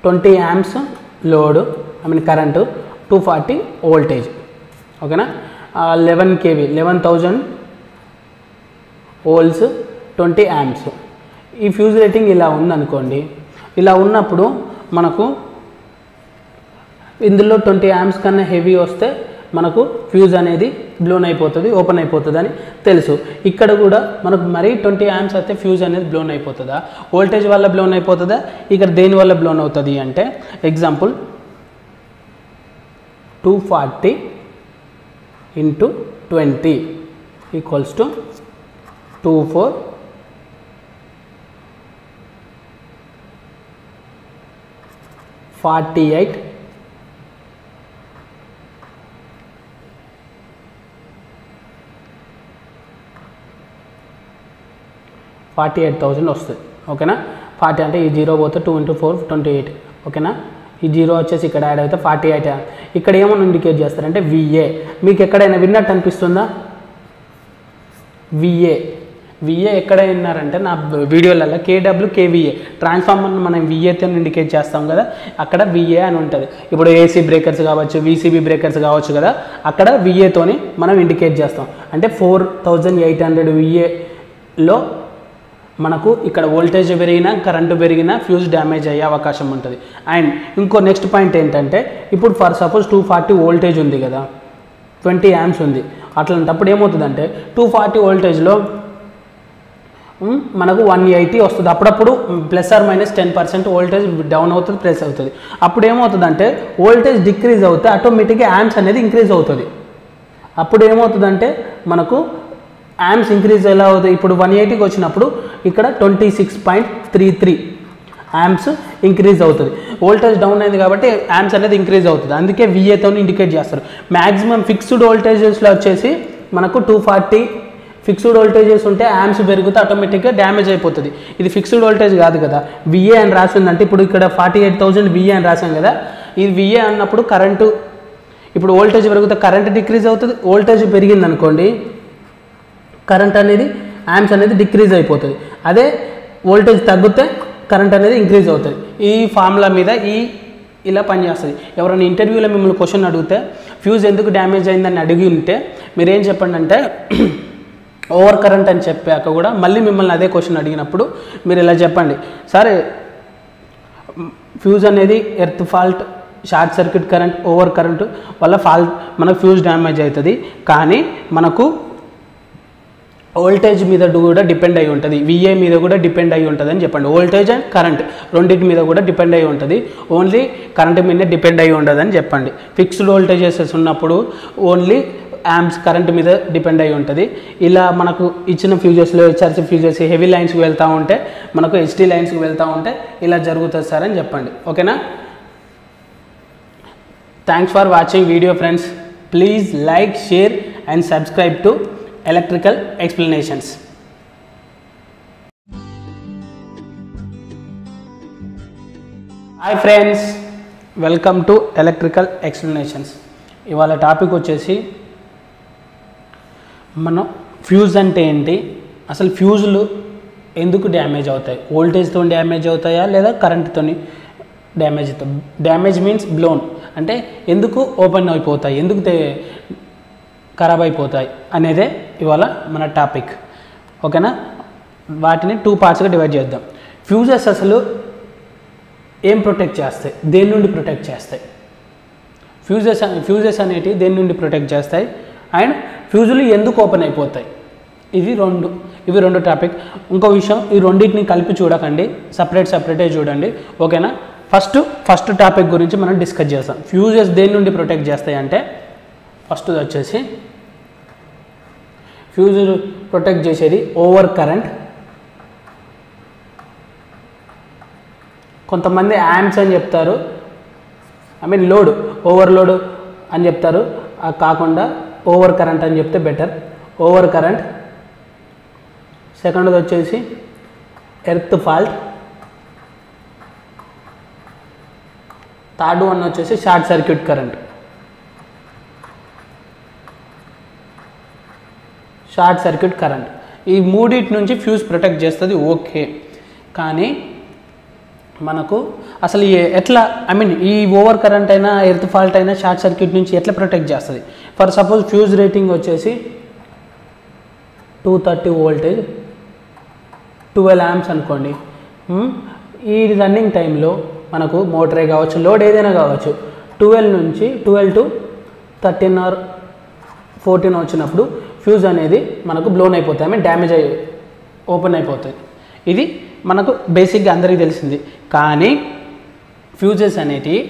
20 amps లోడ్ కరెంటు 240 వోల్టేజ్ ఓకేనా 11 kV 11,000 వోల్ట్స్ 20 amps ఈ ఫ్యూజ్ రేటింగ్ ఇలా ఉందనుకోండి ఇలా ఉన్నప్పుడు మనకు ఇందులో 20 amps కన్నా హెవీ వస్తే మనకు ఫ్యూజ్ అనేది బ్లోన్ అయిపోతుంది ఓపెన్ అయిపోతుంది అని తెలుసు ఇక్కడ కూడా మనకు మరీ 20 amps అయితే ఫ్యూజ్ అనేది బ్లోన్ అయిపోతుందా వోల్టేజ్ వల్ల బ్లోన్ అయిపోతుందా ఇక్కడ దేని వల్ల బ్లోన్ అవుతుంది అంటే ఎగ్జాంపుల్ 240 into 20 equals to 24 48 48,000 వస్తుంది ఓకేనా 40 అంటే ఈ 0 పోతే 2 into 4 28 ఓకేనా ఈ 0 వచ్చేసి ఇక్కడ యాడ్ అయితే 48 ఇక్కడ ఏమని ఇండికేట్ చేస్తారంటే VA మీకు ఎక్కడైనా విన్నట్టు అనిపిస్తుందా VA ఎక్కడ విన్నారంటే నా వీడియోలలో KW KVA ట్రాన్స్ఫార్మర్ని మనం VAతో ఇండికేట్ చేస్తాం కదా అక్కడ VA అని ఉంటుంది ఇప్పుడు AC బ్రేకర్స్ కావచ్చు VCB బ్రేకర్స్ కావచ్చు కదా అక్కడ VAతోని మనం ఇండికేట్ చేస్తాం అంటే 4800 VAలో మనకు ఇక్కడ వోల్టేజ్ పెరిగినా కరెంటు పెరిగినా ఫ్యూజ్ డ్యామేజ్ అయ్యే అవకాశం ఉంటుంది అండ్ ఇంకో నెక్స్ట్ పాయింట్ ఏంటంటే ఇప్పుడు ఫర్ సపోజ్ 240 వోల్టేజ్ ఉంది కదా 20 amps ఉంది అట్లాంటప్పుడు ఏమవుతుందంటే 240 వోల్టేజ్లో మనకు 180 వస్తుంది అప్పుడప్పుడు ±10% వోల్టేజ్ డౌన్ అవుతుంది ప్లస్ అవుతుంది అప్పుడు ఏమవుతుందంటే వోల్టేజ్ డిక్రీజ్ అవుతే ఆటోమేటిక్గా యాంప్స్ అనేది ఇంక్రీజ్ అవుతుంది అప్పుడు ఏమవుతుందంటే మనకు యాంప్స్ ఇంక్రీజ్ ఎలా అవుతుంది ఇప్పుడు 180కి వచ్చినప్పుడు ఇక్కడ 26.33 యాంప్స్ ఇంక్రీజ్ అవుతుంది వోల్టేజ్ డౌన్ అయింది కాబట్టి యాంప్స్ అనేది ఇంక్రీజ్ అవుతుంది అందుకే VAతో ఇండికేట్ చేస్తారు మ్యాక్సిమం ఫిక్స్డ్ వోల్టేజెస్లో వచ్చేసి మనకు 240 ఫిక్స్డ్ వోల్టేజెస్ ఉంటే యాంప్స్ పెరిగితే ఆటోమేటిక్గా డ్యామేజ్ అయిపోతుంది ఇది ఫిక్స్డ్ వోల్టేజ్ కాదు కదా VA అని రాసిందంటే ఇప్పుడు ఇక్కడ 48,000 VA అని రాసాం కదా ఇది VA అన్నప్పుడు కరెంటు ఇప్పుడు వోల్టేజ్ పెరిగితే కరెంట్ డిక్రీజ్ అవుతుంది వోల్టేజ్ పెరిగింది అనుకోండి కరెంట్ అనేది యాంప్స్ అనేది డిక్రీజ్ అయిపోతుంది అదే వోల్టేజ్ తగ్గితే కరెంట్ అనేది ఇంక్రీజ్ అవుతుంది ఈ ఫార్ములా మీద ఇలా పనిచేస్తుంది ఎవరైనా ఇంటర్వ్యూలో మిమ్మల్ని క్వశ్చన్ అడిగితే ఫ్యూజ్ ఎందుకు డ్యామేజ్ అయిందని అడిగి ఉంటే మీరేం చెప్పండి అంటే ఓవర్ కరెంట్ అని చెప్పాక కూడా మళ్ళీ మిమ్మల్ని అదే క్వశ్చన్ అడిగినప్పుడు మీరు ఇలా చెప్పండి సరే ఫ్యూజ్ అనేది earth fault short circuit current over current వల్ల మనకు ఫ్యూజ్ డ్యామేజ్ అవుతుంది కానీ మనకు వోల్టేజ్ మీద కూడా డిపెండ్ అయి ఉంటుంది VA మీద కూడా డిపెండ్ అయి ఉంటుంది అని చెప్పండి వోల్టేజ్ అండ్ కరెంట్ రెండింటి మీద కూడా డిపెండ్ అయి ఉంటుంది ఓన్లీ కరెంట్ మీదే డిపెండ్ అయి ఉండదు అని చెప్పండి ఫిక్స్డ్ వోల్టేజెస్ ఉన్నప్పుడు ఓన్లీ యాంప్స్ కరెంట్ మీద డిపెండ్ అయి ఉంటుంది ఇలా మనకు ఇచ్చిన ఫ్యూజెస్లో HRC ఫ్యూజెస్ హెవీ లైన్స్కి వెళ్తూ ఉంటే మనకు HT లైన్స్కి వెళ్తూ ఉంటే ఇలా జరుగుతుంది సార్ అని చెప్పండి ఓకేనా thanks for watching video friends please like share and subscribe to electrical explanations hi friends welcome to electrical explanations ఇవాళ టాపిక్ వచ్చేసి మనం ఫ్యూజ్ అంటే ఏంటి అసలు ఫ్యూజులు ఎందుకు డ్యామేజ్ అవుతాయి వోల్టేజ్తో డ్యామేజ్ అవుతాయా లేదా కరెంట్తో డ్యామేజ్ అవుతాయి డ్యామేజ్ మీన్స్ బ్లోన్ అంటే ఎందుకు ఓపెన్ అయిపోతాయి ఎందుకు ఖరాబ్ అయిపోతాయి అనేదే ఇవాళ మన టాపిక్ ఓకేనా వాటిని 2 పార్ట్స్గా డివైడ్ చేద్దాం ఫ్యూజెస్ అసలు ఏం ప్రొటెక్ట్ చేస్తాయి దేని నుండి ప్రొటెక్ట్ చేస్తాయి ఫ్యూజెస్ అనేటివి దేని నుండి ప్రొటెక్ట్ చేస్తాయి అండ్ ఫ్యూజులు ఎందుకు ఓపెన్ అయిపోతాయి ఇవి రెండు టాపిక్ ఇంకో విషయం ఈ రెండింటిని కలిపి చూడకండి సపరేటే చూడండి ఓకేనా ఫస్ట్ టాపిక్ గురించి మనం డిస్కస్ చేస్తాం ఫ్యూజెస్ దేని నుండి ప్రొటెక్ట్ చేస్తాయి అంటే ఫస్ట్ వచ్చేసి ఫ్యూజులు ప్రొటెక్ట్ చేసేది ఓవర్ కరెంట్ కొంతమంది యాంప్స్ అని చెప్తారు లోడ్ ఓవర్లోడ్ అని చెప్తారు కాకుండా ఓవర్ కరెంట్ అని చెప్తే బెటర్ ఓవర్ కరెంట్ సెకండ్ది వచ్చేసి ఎర్త్ ఫాల్ట్ థర్డ్ వన్ వచ్చేసి short circuit current short circuit current. ఈ మూడింటి నుంచి ఫ్యూజ్ ప్రొటెక్ట్ చేస్తుంది, ఓకే. కానీ మనకు అసలు ఎట్లా ఈ ఓవర్ కరెంట్ అయినా ఎర్త్ ఫాల్ట్ అయినా షార్ట్ సర్క్యూట్ నుంచి ఎట్లా ప్రొటెక్ట్ చేస్తుంది? ఫర్ సపోజ్ ఫ్యూజ్ రేటింగ్ వచ్చేసి 230 వోల్టేజ్ 12 amps అనుకోండి. ఈ రన్నింగ్ టైంలో మనకు మోటరే కావచ్చు, లోడ్ ఏదైనా కావచ్చు, 12 to 13 or 14 వచ్చినప్పుడు ఫ్యూజ్ అనేది మనకు బ్లోన్ అయిపోతాయి, డ్యామేజ్ ఓపెన్ అయిపోతుంది. ఇది మనకు బేసిక్గా అందరికీ తెలిసింది. కానీ ఫ్యూజెస్ అనేటివి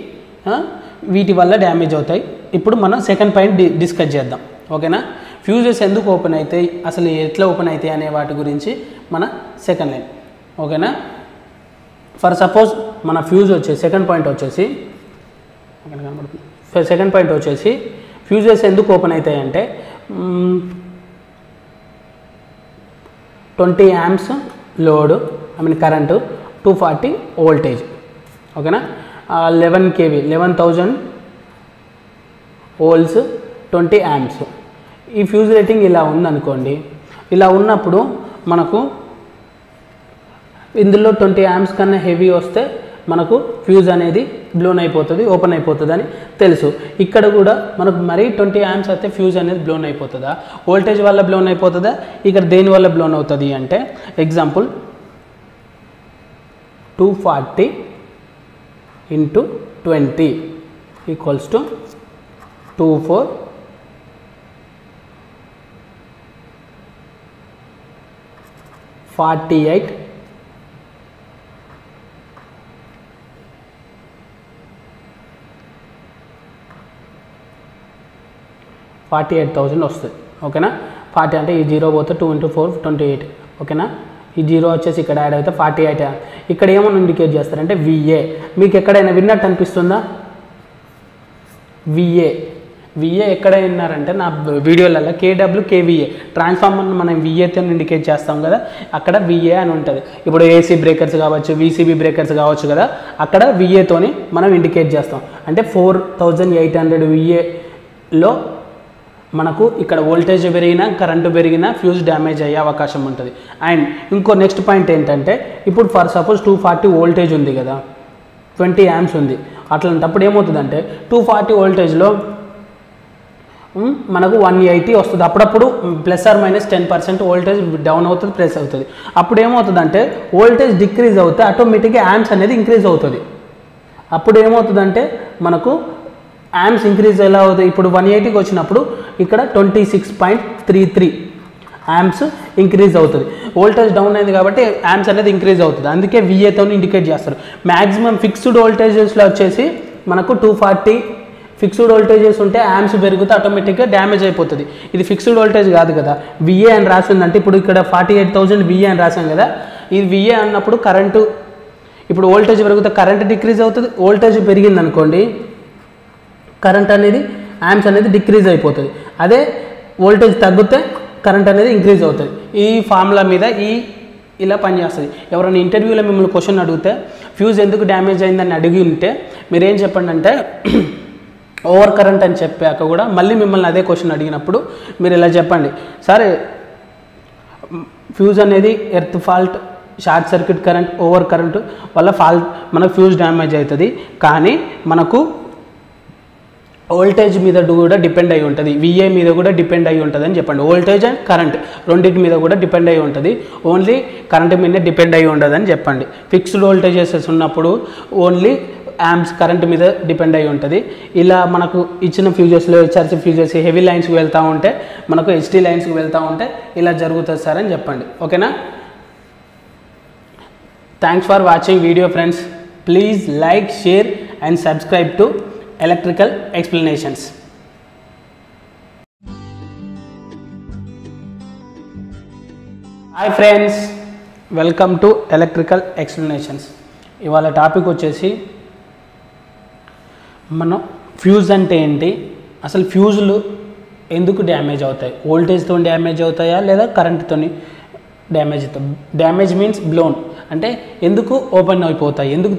వీటి వల్ల డ్యామేజ్ అవుతాయి. ఇప్పుడు మనం సెకండ్ పాయింట్ డిస్కస్ చేద్దాం, ఓకేనా? ఫ్యూజెస్ ఎందుకు ఓపెన్ అవుతాయి, అసలు ఎట్లా ఓపెన్ అవుతాయి అనే వాటి గురించి మన సెకండ్ లైన్, ఓకేనా? ఫర్ సపోజ్ మన ఫ్యూజ్ వచ్చేసి సెకండ్ పాయింట్ వచ్చేసి ఫ్యూజెస్ ఎందుకు ఓపెన్ అవుతాయి అంటే 20 amps లోడ్ కరెంటు, 240 వోల్టేజ్, ఓకేనా? 11 kV 11,000 వోల్ట్స్ 20 amps. ఈ ఫ్యూజ్ రేటింగ్ ఇలా ఉందనుకోండి. ఇలా ఉన్నప్పుడు మనకు ఇందులో 20 amps కన్నా హెవీ వస్తే మనకు ఫ్యూజ్ అనేది బ్లోన్ అయిపోతుంది, ఓపెన్ అయిపోతుంది అని తెలుసు. ఇక్కడ కూడా మనకు మరీ 20 amps అయితే ఫ్యూజ్ అనేది బ్లోన్ అయిపోతుందా, వోల్టేజ్ వల్ల బ్లోన్ అయిపోతుందా, ఇక్కడ దేని వల్ల బ్లోన్ అవుతుంది అంటే ఎగ్జాంపుల్ 240 into 20 equals to 2448 48,000 వస్తుంది, ఓకేనా? 40 అంటే ఈ 0 పోతే 2 into 4 28, ఓకేనా? ఈ 0 వచ్చేసి ఇక్కడ యాడ్ అయితే 48. ఇక్కడ ఏమన్నా ఇండికేట్ చేస్తారంటే VA. మీకు ఎక్కడైనా విన్నట్టు అనిపిస్తుందా? VA ఎక్కడ విన్నారంటే నా వీడియోలలో KW KVA ట్రాన్స్ఫార్మర్ని మనం VAతో ఇండికేట్ చేస్తాం కదా, అక్కడ VA అని ఉంటుంది. ఇప్పుడు AC బ్రేకర్స్ కావచ్చు, VCB బ్రేకర్స్ కావచ్చు కదా, అక్కడ VAతోని మనం ఇండికేట్ చేస్తాం. అంటే 4800 VAలో మనకు ఇక్కడ వోల్టేజ్ పెరిగినా కరెంటు పెరిగినా ఫ్యూజ్ డ్యామేజ్ అయ్యే అవకాశం ఉంటుంది. అండ్ ఇంకో నెక్స్ట్ పాయింట్ ఏంటంటే ఇప్పుడు ఫర్ సపోజ్ 240 వోల్టేజ్ ఉంది కదా, 20 amps ఉంది. అట్లాంటప్పుడు ఏమవుతుందంటే 240 వోల్టేజ్లో మనకు 180 వస్తుంది. అప్పుడప్పుడు ±10% వోల్టేజ్ డౌన్ అవుతుంది, ప్లస్ అవుతుంది. అప్పుడు ఏమవుతుందంటే వోల్టేజ్ డిక్రీజ్ అవుతే ఆటోమేటిక్గా యాంప్స్ అనేది ఇంక్రీజ్ అవుతుంది. అప్పుడు ఏమవుతుందంటే మనకు యాంప్స్ ఇంక్రీజ్ ఎలా అవుతాయి? ఇప్పుడు 180కి వచ్చినప్పుడు ఇక్కడ 26.33 యాంప్స్ ఇంక్రీజ్ అవుతుంది. వోల్టేజ్ డౌన్ అయింది కాబట్టి యాంప్స్ అనేది ఇంక్రీజ్ అవుతుంది. అందుకే VAతో ఇండికేట్ చేస్తారు. మ్యాక్సిమం ఫిక్స్డ్ వోల్టేజెస్లో వచ్చేసి మనకు 240 ఫిక్స్డ్ వోల్టేజెస్ ఉంటే యాంప్స్ పెరిగితే ఆటోమేటిక్గా డ్యామేజ్ అయిపోతుంది. ఇది ఫిక్స్డ్ వోల్టేజ్ కాదు కదా, VA అని రాసిందంటే ఇప్పుడు ఇక్కడ 48,000 VA అని రాసాం కదా, ఇది VA అన్నప్పుడు కరెంటు ఇప్పుడు వోల్టేజ్ పెరిగితే కరెంట్ డిక్రీజ్ అవుతుంది. వోల్టేజ్ పెరిగింది అనుకోండి, కరెంట్ అనేది యాంప్స్ అనేది డిక్రీజ్ అయిపోతుంది. అదే వోల్టేజ్ తగ్గితే కరెంట్ అనేది ఇంక్రీజ్ అవుతుంది. ఈ ఫార్ములా మీద ఇలా పనిచేస్తుంది. ఎవరైనా ఇంటర్వ్యూలో మిమ్మల్ని క్వశ్చన్ అడిగితే ఫ్యూజ్ ఎందుకు డ్యామేజ్ అయిందని అడిగి ఉంటే మీరేం చెప్పండి అంటే ఓవర్ కరెంట్ అని చెప్పాక కూడా మళ్ళీ మిమ్మల్ని అదే క్వశ్చన్ అడిగినప్పుడు మీరు ఇలా చెప్పండి, సరే ఫ్యూజ్ అనేది earth fault, short circuit current, over current వల్ల మనకు ఫ్యూజ్ డ్యామేజ్ అవుతుంది. కానీ మనకు వోల్టేజ్ మీద కూడా డిపెండ్ అయి ఉంటుంది, VA మీద కూడా డిపెండ్ అయి ఉంటుంది అని చెప్పండి. వోల్టేజ్ అండ్ కరెంట్ రెండింటి మీద కూడా డిపెండ్ అయి ఉంటుంది, ఓన్లీ కరెంట్ మీద డిపెండ్ అయి ఉండదు అని చెప్పండి. ఫిక్స్డ్ వోల్టేజెస్ ఉన్నప్పుడు ఓన్లీ యాంప్స్ కరెంట్ మీద డిపెండ్ అయి ఉంటుంది. ఇలా మనకు ఇచ్చిన ఫ్యూజెస్లో HRC ఫ్యూజెస్ హెవీ లైన్స్కి వెళ్తూ ఉంటే, మనకు HT లైన్స్కి వెళ్తూ ఉంటే ఇలా జరుగుతుంది సార్ అని చెప్పండి, ఓకేనా? Thanks for watching video friends. Please like, share and subscribe to Electrical Explanations. Hi friends, welcome to electrical explanations. ఇవాళ టాపిక్ వచ్చేసి మనం ఫ్యూజ్ అంటే ఏంటి, అసలు ఫ్యూజులు ఎందుకు డ్యామేజ్ అవుతాయి, వోల్టేజ్తో డ్యామేజ్ అవుతాయా లేదా కరెంట్తో డ్యామేజ్ అవుతాయి. డ్యామేజ్ మీన్స్ బ్లోన్ అంటే ఎందుకు ఓపెన్ అయిపోతాయి, ఎందుకు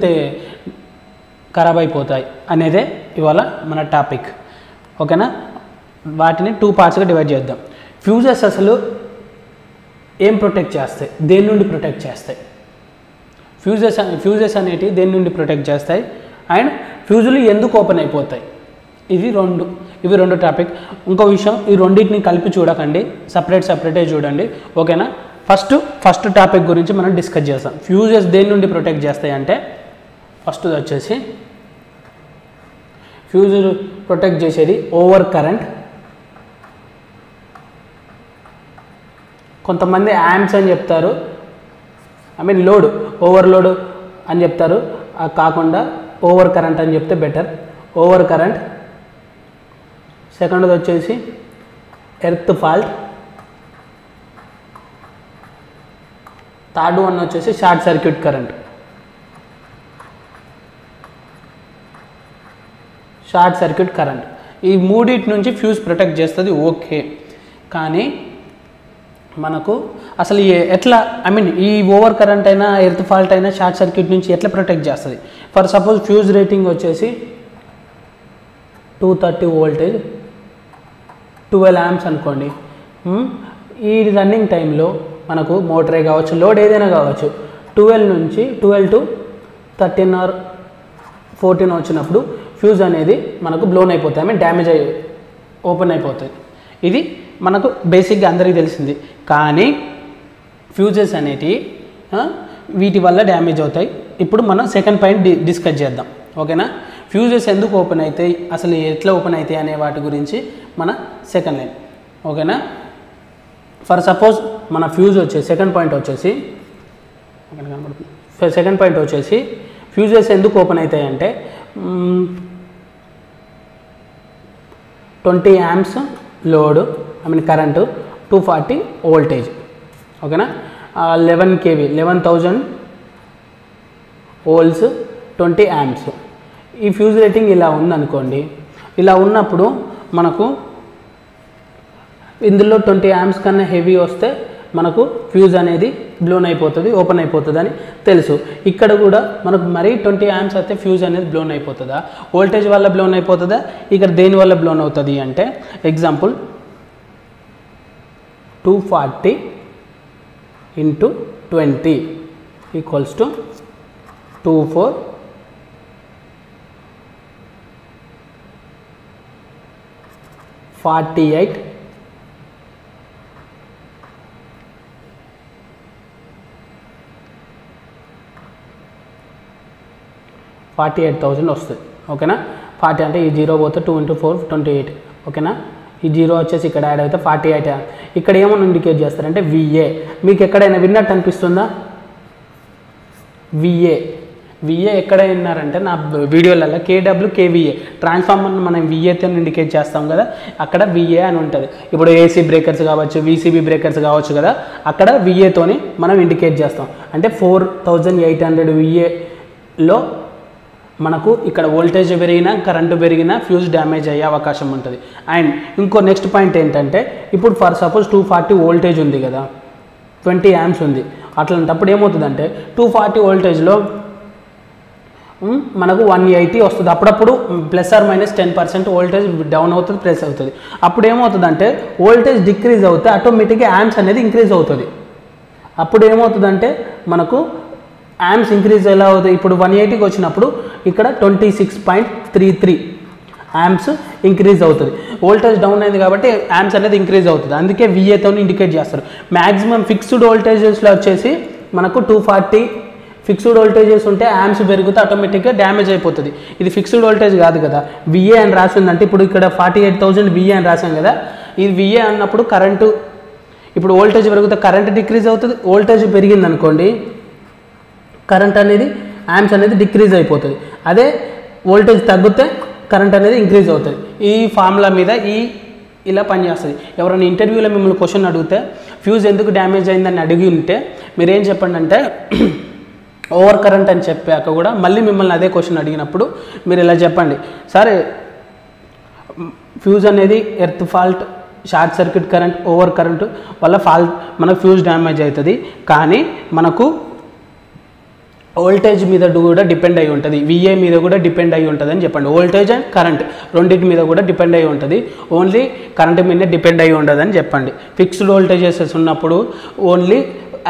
ఖరాబ్ అయిపోతాయి అనేదే ఇవాళ మన టాపిక్, ఓకేనా? వాటిని 2 పార్ట్స్గా డివైడ్ చేద్దాం. ఫ్యూజెస్ అసలు ఏం ప్రొటెక్ట్ చేస్తాయి, దేని నుండి ప్రొటెక్ట్ చేస్తాయి? ఫ్యూజెస్ అనేటివి దేని నుండి ప్రొటెక్ట్ చేస్తాయి అండ్ ఫ్యూజులు ఎందుకు ఓపెన్ అయిపోతాయి? ఇవి రెండు టాపిక్. ఇంకో విషయం, ఈ రెండింటిని కలిపి చూడకండి, సపరేటే చూడండి, ఓకేనా? ఫస్ట్ టాపిక్ గురించి మనం డిస్కస్ చేస్తాం. ఫ్యూజెస్ దేని నుండి ప్రొటెక్ట్ చేస్తాయి అంటే ఫస్ట్ వచ్చేసి ఫ్యూజులు ప్రొటెక్ట్ చేసేది ఓవర్ కరెంట్. కొంతమంది యాంప్స్ అని చెప్తారు, ఓవర్లోడ్ అని చెప్తారు, కాకుండా ఓవర్ కరెంట్ అని చెప్తే బెటర్. Over current. సెకండ్ది వచ్చేసి ఎర్త్ ఫాల్ట్. థర్డ్ వన్ వచ్చేసి షార్ట్ సర్క్యూట్ కరెంట్. ఈ మూడింటి నుంచి ఫ్యూజ్ ప్రొటెక్ట్ చేస్తుంది, ఓకే. కానీ మనకు అసలు ఎట్లా ఈ ఓవర్ కరెంట్ అయినా ఎర్త్ ఫాల్ట్ అయినా షార్ట్ సర్క్యూట్ నుంచి ఎట్లా ప్రొటెక్ట్ చేస్తుంది? ఫర్ సపోజ్ ఫ్యూజ్ రేటింగ్ వచ్చేసి 230 వోల్టేజ్ 12 amps అనుకోండి. ఈ రన్నింగ్ టైంలో మనకు మోటరే కావచ్చు, లోడ్ ఏదైనా కావచ్చు, 12 to 13 or 14 వచ్చినప్పుడు ఫ్యూజ్ అనేది మనకు బ్లోన్ అయిపోతుంది, డ్యామేజ్ ఓపెన్ అయిపోతుంది. ఇది మనకు బేసిక్గా అందరికీ తెలిసింది. కానీ ఫ్యూజెస్ అనేటివి వీటి వల్ల డ్యామేజ్ అవుతాయి. ఇప్పుడు మనం సెకండ్ పాయింట్ డిస్కస్ చేద్దాం, ఓకేనా? ఫ్యూజెస్ ఎందుకు ఓపెన్ అవుతాయి, అసలు ఎట్లా ఓపెన్ అవుతాయి అనే వాటి గురించి మన సెకండ్ లైన్, ఓకేనా? ఫర్ సపోజ్ మన ఫ్యూజ్ వచ్చేసి సెకండ్ పాయింట్ వచ్చేసి ఫ్యూజెస్ ఎందుకు ఓపెన్ అవుతాయి అంటే 20 amps లోడ్ కరెంటు, 240 వోల్టేజ్, ఓకేనా? 11 kV 11,000 volts 20 amps. ఈ ఫ్యూజ్ రేటింగ్ ఇలా ఉందనుకోండి. ఇలా ఉన్నప్పుడు మనకు ఇందులో 20 amps కన్నా హెవీ వస్తే మనకు ఫ్యూజ్ అనేది బ్లోన్ అయిపోతుంది, ఓపెన్ అయిపోతుంది అని తెలుసు. ఇక్కడ కూడా మనకు మరీ 20 amps అయితే ఫ్యూజ్ అనేది బ్లోన్ అయిపోతుందా, వోల్టేజ్ వల్ల బ్లోన్ అయిపోతుందా, ఇక్కడ దేని వల్ల బ్లోన్ అవుతుంది అంటే ఎగ్జాంపుల్ 240 into 20 equals to 2448 48,000 వస్తుంది, ఓకేనా? 40 అంటే ఈ 0 పోతే 2 into 4 28, ఓకేనా? ఈ 0 వచ్చేసి ఇక్కడ యాడ్ అయితే 48. ఇక్కడ ఏమన్నా ఇండికేట్ చేస్తారంటే VA. మీకు ఎక్కడైనా విన్నట్టు అనిపిస్తుందా? VA ఎక్కడ విన్నారంటే నా వీడియోలలో KW KVA ట్రాన్స్ఫార్మర్ని మనం VAతో ఇండికేట్ చేస్తాం కదా, అక్కడ VA అని ఉంటుంది. ఇప్పుడు AC బ్రేకర్స్ కావచ్చు, VCB బ్రేకర్స్ కావచ్చు కదా, అక్కడ VAతోని మనం ఇండికేట్ చేస్తాం. అంటే 4800 VAలో మనకు ఇక్కడ వోల్టేజ్ పెరిగినా కరెంటు పెరిగినా ఫ్యూజ్ డ్యామేజ్ అయ్యే అవకాశం ఉంటుంది. అండ్ ఇంకో నెక్స్ట్ పాయింట్ ఏంటంటే ఇప్పుడు ఫర్ సపోజ్ 240 వోల్టేజ్ ఉంది కదా, 20 amps ఉంది. అట్లాంటప్పుడు ఏమవుతుందంటే 240 వోల్టేజ్లో మనకు 180 వస్తుంది. అప్పుడప్పుడు ±10% వోల్టేజ్ డౌన్ అవుతుంది, ప్లస్ అవుతుంది. అప్పుడు ఏమవుతుందంటే వోల్టేజ్ డిక్రీజ్ అవుతే ఆటోమేటిక్గా యాంప్స్ అనేది ఇంక్రీజ్ అవుతుంది. అప్పుడు ఏమవుతుందంటే మనకు యాంప్స్ ఇంక్రీజ్ ఎలా అవుతాయి? ఇప్పుడు 180కి వచ్చినప్పుడు ఇక్కడ 26.33 యాంప్స్ ఇంక్రీజ్ అవుతుంది. వోల్టేజ్ డౌన్ అయింది కాబట్టి యాంప్స్ అనేది ఇంక్రీజ్ అవుతుంది. అందుకే VAతో ఇండికేట్ చేస్తారు. మ్యాక్సిమం ఫిక్స్డ్ వోల్టేజెస్లో వచ్చేసి మనకు 240 ఫిక్స్డ్ వోల్టేజెస్ ఉంటే యాంప్స్ పెరిగితే ఆటోమేటిక్గా డ్యామేజ్ అయిపోతుంది. ఇది ఫిక్స్డ్ వోల్టేజ్ కాదు కదా, VA అని రాసిందంటే ఇప్పుడు ఇక్కడ 48,000 VA అని రాసాం కదా, ఇది VA అన్నప్పుడు కరెంటు ఇప్పుడు వోల్టేజ్ పెరిగితే కరెంట్ డిక్రీజ్ అవుతుంది. వోల్టేజ్ పెరిగింది అనుకోండి, కరెంట్ అనేది యాంప్స్ అనేది డిక్రీజ్ అయిపోతుంది. అదే వోల్టేజ్ తగ్గితే కరెంట్ అనేది ఇంక్రీజ్ అవుతుంది. ఈ ఫార్ములా మీద ఇలా పనిచేస్తుంది. ఎవరైనా ఇంటర్వ్యూలో మిమ్మల్ని క్వశ్చన్ అడిగితే ఫ్యూజ్ ఎందుకు డ్యామేజ్ అయిందని అడిగి ఉంటే మీరేం చెప్పండి అంటే ఓవర్ కరెంట్ అని చెప్పాక కూడా మళ్ళీ మిమ్మల్ని అదే క్వశ్చన్ అడిగినప్పుడు మీరు ఇలా చెప్పండి, సరే ఫ్యూజ్ అనేది earth fault, short circuit current, over current వల్ల మనకు ఫ్యూజ్ డ్యామేజ్ అవుతుంది. కానీ మనకు వోల్టేజ్ మీద కూడా డిపెండ్ అయి ఉంటుంది, విఏ మీద కూడా డిపెండ్ అయి ఉంటుంది అని చెప్పండి. వోల్టేజ్ అండ్ కరెంట్ రెండింటి మీద కూడా డిపెండ్ అయి ఉంటుంది, ఓన్లీ కరెంట్ మీదే డిపెండ్ అయి ఉండదు అని చెప్పండి. ఫిక్స్డ్ వోల్టేజెస్ ఉన్నప్పుడు ఓన్లీ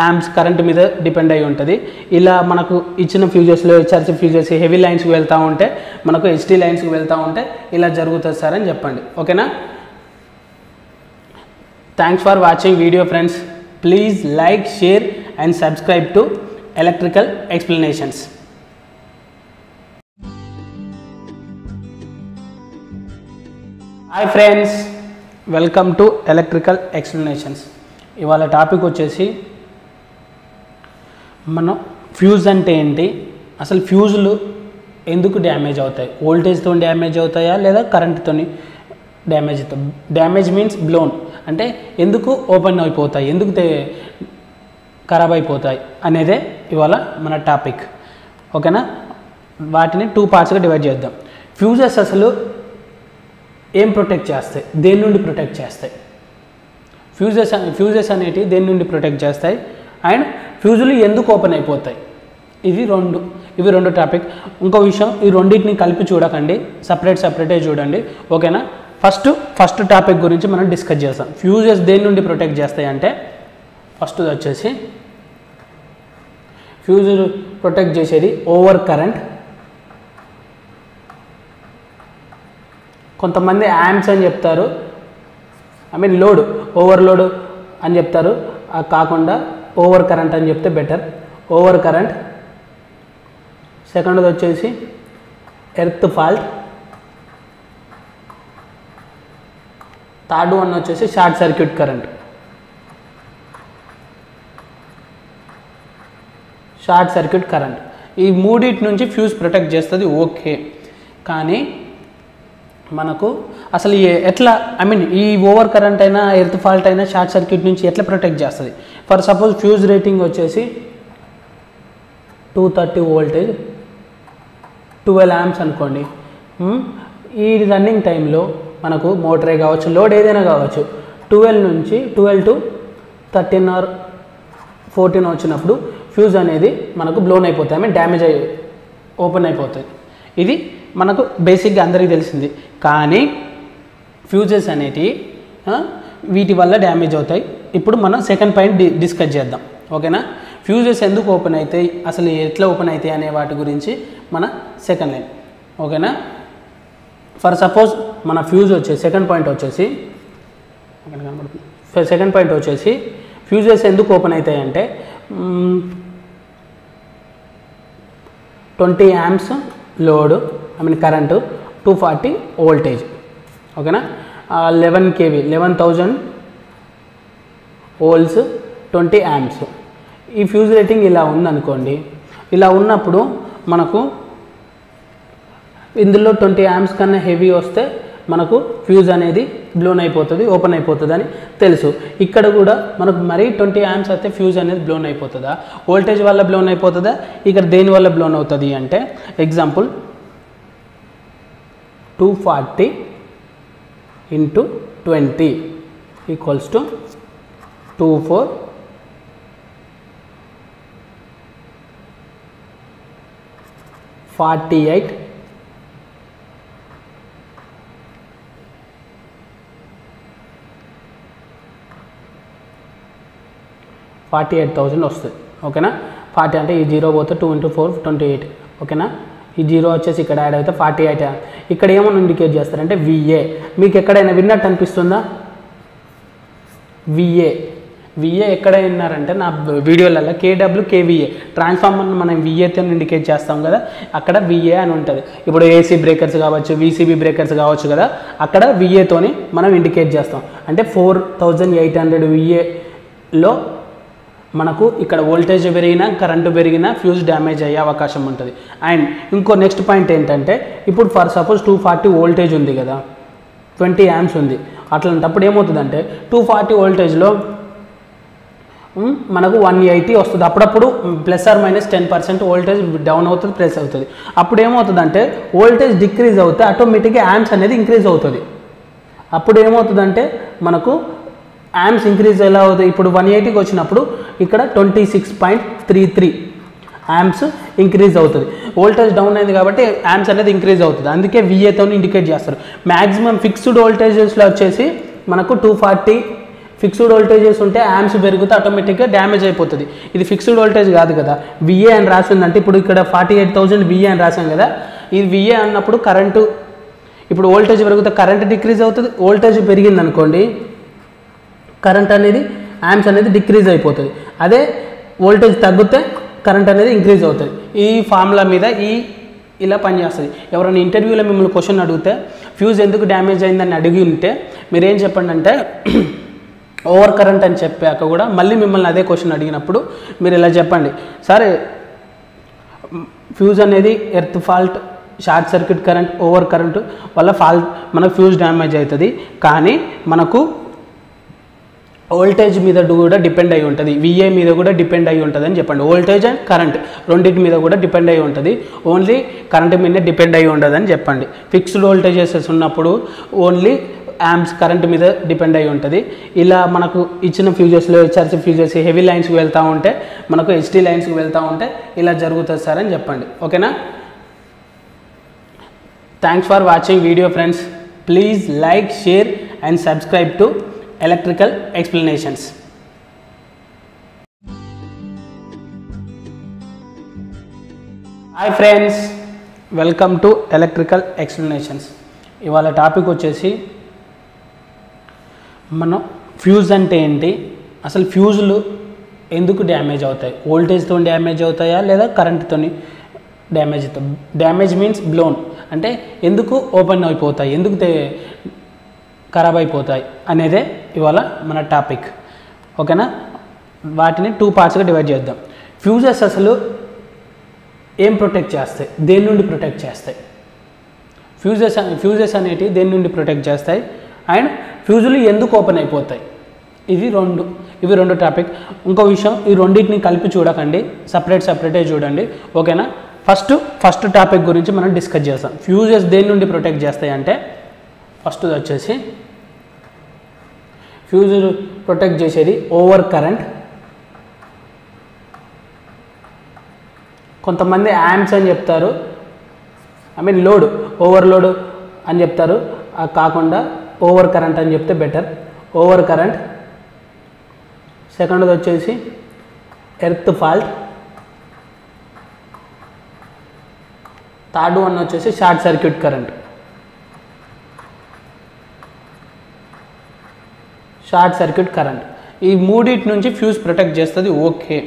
యాంప్స్ కరెంట్ మీద డిపెండ్ అయి ఉంటుంది. ఇలా మనకు ఇచ్చిన ఫ్యూజెస్లో హెచ్ఆర్సీ ఫ్యూజెస్ హెవీ లైన్స్కి వెళ్తూ ఉంటే, మనకు హెచ్టీ లైన్స్కి వెళ్తూ ఉంటే ఇలా జరుగుతుంది సార్ అని చెప్పండి. ఓకేనా? Thanks for watching video friends. Please like, share and subscribe to Electrical Explanations. Hi friends, welcome to electrical explanations. ఇవాళ టాపిక్ వచ్చేసి మనం ఫ్యూజ్ అంటే ఏంటి, అసలు ఫ్యూజులు ఎందుకు డ్యామేజ్ అవుతాయి, వోల్టేజ్తో డ్యామేజ్ అవుతాయా లేదా కరెంట్తో డ్యామేజ్ అవుతాయి. డ్యామేజ్ మీన్స్ బ్లోన్ అంటే ఎందుకు ఓపెన్ అయిపోతాయి, ఎందుకు ఖరాబ్ అయిపోతాయి అనేదే ఇవాళ మన టాపిక్. ఓకేనా? వాటిని 2 పార్ట్స్గా డివైడ్ చేద్దాం. ఫ్యూజెస్ అసలు ఏం ప్రొటెక్ట్ చేస్తాయి, దేని నుండి ప్రొటెక్ట్ చేస్తాయి, ఫ్యూజెస్ అనేటివి దేని నుండి ప్రొటెక్ట్ చేస్తాయి, అండ్ ఫ్యూజులు ఎందుకు ఓపెన్ అయిపోతాయి. ఇవి రెండు టాపిక్. ఇంకో విషయం, ఈ రెండింటిని కలిపి చూడకండి, సపరేటే చూడండి. ఓకేనా? ఫస్ట్ టాపిక్ గురించి మనం డిస్కస్ చేస్తాం. ఫ్యూజెస్ దేని నుండి ప్రొటెక్ట్ చేస్తాయి అంటే, ఫస్ట్ వచ్చేసి ఫ్యూజ్ ప్రొటెక్ట్ చేసేది ఓవర్ కరెంట్. కొంతమంది యాంప్స్ అని చెప్తారు, లోడ్, ఓవర్లోడ్ అని చెప్తారు. కాకుండా ఓవర్ కరెంట్ అని చెప్తే బెటర్. Over current. సెకండ్ది వచ్చేసి ఎర్త్ ఫాల్ట్. థర్డ్ వన్ వచ్చేసి short circuit current. Short circuit current. ఈ మూడింటి నుంచి ఫ్యూజ్ ప్రొటెక్ట్ చేస్తుంది. ఓకే, కానీ మనకు అసలు ఎట్లా ఈ ఓవర్ కరెంట్ అయినా, ఎర్త్ ఫాల్ట్ అయినా, షార్ట్ సర్క్యూట్ నుంచి ఎట్లా ప్రొటెక్ట్ చేస్తుంది. ఫర్ సపోజ్ ఫ్యూజ్ రేటింగ్ వచ్చేసి 230 వోల్టేజ్, 12 amps అనుకోండి. ఈ రన్నింగ్ టైంలో మనకు మోటరే కావచ్చు, లోడ్ ఏదైనా కావచ్చు, 12 to 13 or 14 వచ్చినప్పుడు ఫ్యూజ్ అనేది మనకు బ్లోన్ అయిపోతాయి, డ్యామేజ్ ఓపెన్ అయిపోతుంది. ఇది మనకు బేసిక్గా అందరికీ తెలిసింది. కానీ ఫ్యూజెస్ అనేటివి వీటి వల్ల డ్యామేజ్ అవుతాయి. ఇప్పుడు మనం సెకండ్ పాయింట్ డిస్కస్ చేద్దాం. ఓకేనా? ఫ్యూజెస్ ఎందుకు ఓపెన్ అవుతాయి, అసలు ఎట్లా ఓపెన్ అవుతాయి అనే వాటి గురించి మన సెకండ్ లైన్. ఓకేనా? ఫర్ సపోజ్ మన ఫ్యూజ్ వచ్చేసి సెకండ్ పాయింట్ వచ్చేసి ఫ్యూజెస్ ఎందుకు ఓపెన్ అవుతాయి అంటే, 20 amps లోడ్, కరెంటు, 240 వోల్టేజ్. ఓకేనా? 11 kV, 11,000 వోల్ట్స్, 20 amps. ఈ ఫ్యూజ్ రేటింగ్ ఇలా ఉందనుకోండి. ఇలా ఉన్నప్పుడు మనకు ఇందులో 20 amps కన్నా హెవీ వస్తే మనకు ఫ్యూజ్ అనేది బ్లోన్ అయిపోతుంది, ఓపెన్ అయిపోతుంది అని తెలుసు. ఇక్కడ కూడా మనకు మరీ 20 amps అయితే ఫ్యూజ్ అనేది బ్లోన్ అయిపోతుందా, వోల్టేజ్ వల్ల బ్లోన్ అయిపోతుందా, ఇక్కడ దేని వల్ల బ్లోన్ అవుతుంది అంటే, ఎగ్జాంపుల్ 240 into 20 ఈక్వల్స్ టు 24 48 48,000 వస్తుంది. ఓకేనా? 40 అంటే ఈ 0 పోతే 2 into 4 28. ఓకేనా? ఈ 0 వచ్చేసి ఇక్కడ యాడ్ అయితే 48. ఇక్కడ ఏమని ఇండికేట్ చేస్తారంటే విఏ. మీకు ఎక్కడైనా విన్నట్టు అనిపిస్తుందా? విఏ ఎక్కడ విన్నారంటే నా వీడియోలలో కేడబ్ల్యూ కేవీఏ ట్రాన్స్ఫార్మర్ని మనం విఏతో ఇండికేట్ చేస్తాం కదా, అక్కడ విఏ అని ఉంటుంది. ఇప్పుడు ఏసీ బ్రేకర్స్ కావచ్చు, వీసీబీ బ్రేకర్స్ కావచ్చు కదా, అక్కడ విఏతోని మనం ఇండికేట్ చేస్తాం. అంటే 4800 విఏలో మనకు ఇక్కడ వోల్టేజ్ పెరిగినా, కరెంటు పెరిగినా ఫ్యూజ్ డ్యామేజ్ అయ్యే అవకాశం ఉంటుంది. అండ్ ఇంకో నెక్స్ట్ పాయింట్ ఏంటంటే, ఇప్పుడు ఫర్ సపోజ్ 240 వోల్టేజ్ ఉంది కదా, 20 amps ఉంది. అట్లాంటప్పుడు ఏమవుతుందంటే 240 వోల్టేజ్లో మనకు 180 వస్తుంది. అప్పుడప్పుడు ±10% వోల్టేజ్ డౌన్ అవుతుంది, ప్లస్ అవుతుంది. అప్పుడు ఏమవుతుందంటే వోల్టేజ్ డిక్రీజ్ అవుతే ఆటోమేటిక్గా యాంప్స్ అనేది ఇంక్రీజ్ అవుతుంది. అప్పుడు ఏమవుతుందంటే మనకు యాంప్స్ ఇంక్రీజ్ ఎలా అవుతాయి, ఇప్పుడు 180కి వచ్చినప్పుడు ఇక్కడ 26.33 యాంప్స్ ఇంక్రీజ్ అవుతుంది. వోల్టేజ్ డౌన్ అయింది కాబట్టి యాంప్స్ అనేది ఇంక్రీజ్ అవుతుంది. అందుకే విఏతో ఇండికేట్ చేస్తారు. మ్యాక్సిమం ఫిక్స్డ్ వోల్టేజెస్లో వచ్చేసి మనకు 240 ఫిక్స్డ్ వోల్టేజెస్ ఉంటే యాంప్స్ పెరిగితే ఆటోమేటిక్గా డ్యామేజ్ అయిపోతుంది. ఇది ఫిక్స్డ్ వోల్టేజ్ కాదు కదా, విఏ అని రాసిందంటే ఇప్పుడు ఇక్కడ 48,000 విఏ అని రాసాం కదా, ఇది విఏ అన్నప్పుడు కరెంటు ఇప్పుడు వోల్టేజ్ పెరిగితే కరెంట్ డిక్రీజ్ అవుతుంది. వోల్టేజ్ పెరిగింది అనుకోండి కరెంట్ అనేది యాంప్స్ అనేది డిక్రీజ్ అయిపోతుంది. అదే వోల్టేజ్ తగ్గితే కరెంట్ అనేది ఇంక్రీజ్ అవుతుంది. ఈ ఫార్ములా మీద ఇలా పనిచేస్తుంది. ఎవరైనా ఇంటర్వ్యూలో మిమ్మల్ని క్వశ్చన్ అడిగితే ఫ్యూజ్ ఎందుకు డ్యామేజ్ అయిందని అడిగి ఉంటే మీరేం చెప్పండి అంటే ఓవర్ కరెంట్ అని చెప్పాక కూడా మళ్ళీ మిమ్మల్ని అదే క్వశ్చన్ అడిగినప్పుడు మీరు ఇలా చెప్పండి, సరే ఫ్యూజ్ అనేది earth fault, short circuit current, over current వల్ల మనకు ఫ్యూజ్ డ్యామేజ్ అవుతుంది. కానీ మనకు వోల్టేజ్ మీద కూడా డిపెండ్ అయి ఉంటుంది, విఏ మీద కూడా డిపెండ్ అయి ఉంటుంది అని చెప్పండి. వోల్టేజ్ అండ్ కరెంట్ రెండింటి మీద కూడా డిపెండ్ అయి ఉంటుంది, ఓన్లీ కరెంట్ మీద డిపెండ్ అయి ఉండదు అని చెప్పండి. ఫిక్స్డ్ వోల్టేజెస్ ఉన్నప్పుడు ఓన్లీ యాంప్స్ కరెంట్ మీద డిపెండ్ అయి ఉంటుంది. ఇలా మనకు ఇచ్చిన ఫ్యూజెస్లో హెచ్ఆర్సీ ఫ్యూజెస్ హెవీ లైన్స్కి వెళ్తూ ఉంటే మనకు హెచ్టీ లైన్స్కి వెళ్తూ ఉంటే ఇలా జరుగుతుంది సార్ అని చెప్పండి. ఓకేనా? Thanks for watching video friends. Please like, share and subscribe to electrical explanations. Hi friends, welcome to electrical explanations. ఇవాళ టాపిక్ వచ్చేసి మనం ఫ్యూజ్ అంటే ఏంటి, అసలు ఫ్యూజులు ఎందుకు డ్యామేజ్ అవుతాయి, వోల్టేజ్తో డ్యామేజ్ అవుతాయా లేదా కరెంట్తో డ్యామేజ్ అవుతాయి. డ్యామేజ్ మీన్స్ బ్లోన్ అంటే ఎందుకు ఓపెన్ అయిపోతాయి, ఎందుకు ఖరాబ్ అయిపోతాయి అనేదే ఇవాళ మన టాపిక్. ఓకేనా? వాటిని 2 పార్ట్స్గా డివైడ్ చేద్దాం. ఫ్యూజెస్ అసలు ఏం ప్రొటెక్ట్ చేస్తాయి, దేని నుండి ప్రొటెక్ట్ చేస్తాయి, ఫ్యూజెస్ అనేటివి దేని నుండి ప్రొటెక్ట్ చేస్తాయి, అండ్ ఫ్యూజులు ఎందుకు ఓపెన్ అయిపోతాయి. ఇవి రెండు టాపిక్. ఇంకో విషయం, ఈ రెండింటిని కలిపి చూడకండి, సపరేటే చూడండి. ఓకేనా? ఫస్ట్ టాపిక్ గురించి మనం డిస్కస్ చేస్తాం. ఫ్యూజెస్ దేని నుండి ప్రొటెక్ట్ చేస్తాయి అంటే ఫస్ట్ వచ్చేసి ఫ్యూజులు ప్రొటెక్ట్ చేసేది ఓవర్ కరెంట్. కొంతమంది యాంప్స్ అని చెప్తారు, లోడ్, ఓవర్లోడ్ అని చెప్తారు. కాకుండా ఓవర్ కరెంట్ అని చెప్తే బెటర్. Over current. సెకండ్ది వచ్చేసి ఎర్త్ ఫాల్ట్. థర్డ్ వన్ వచ్చేసి షార్ట్ సర్క్యూట్ కరెంట్. ఈ మూడింటి నుంచి ఫ్యూజ్ ప్రొటెక్ట్ చేస్తుంది. ఓకే,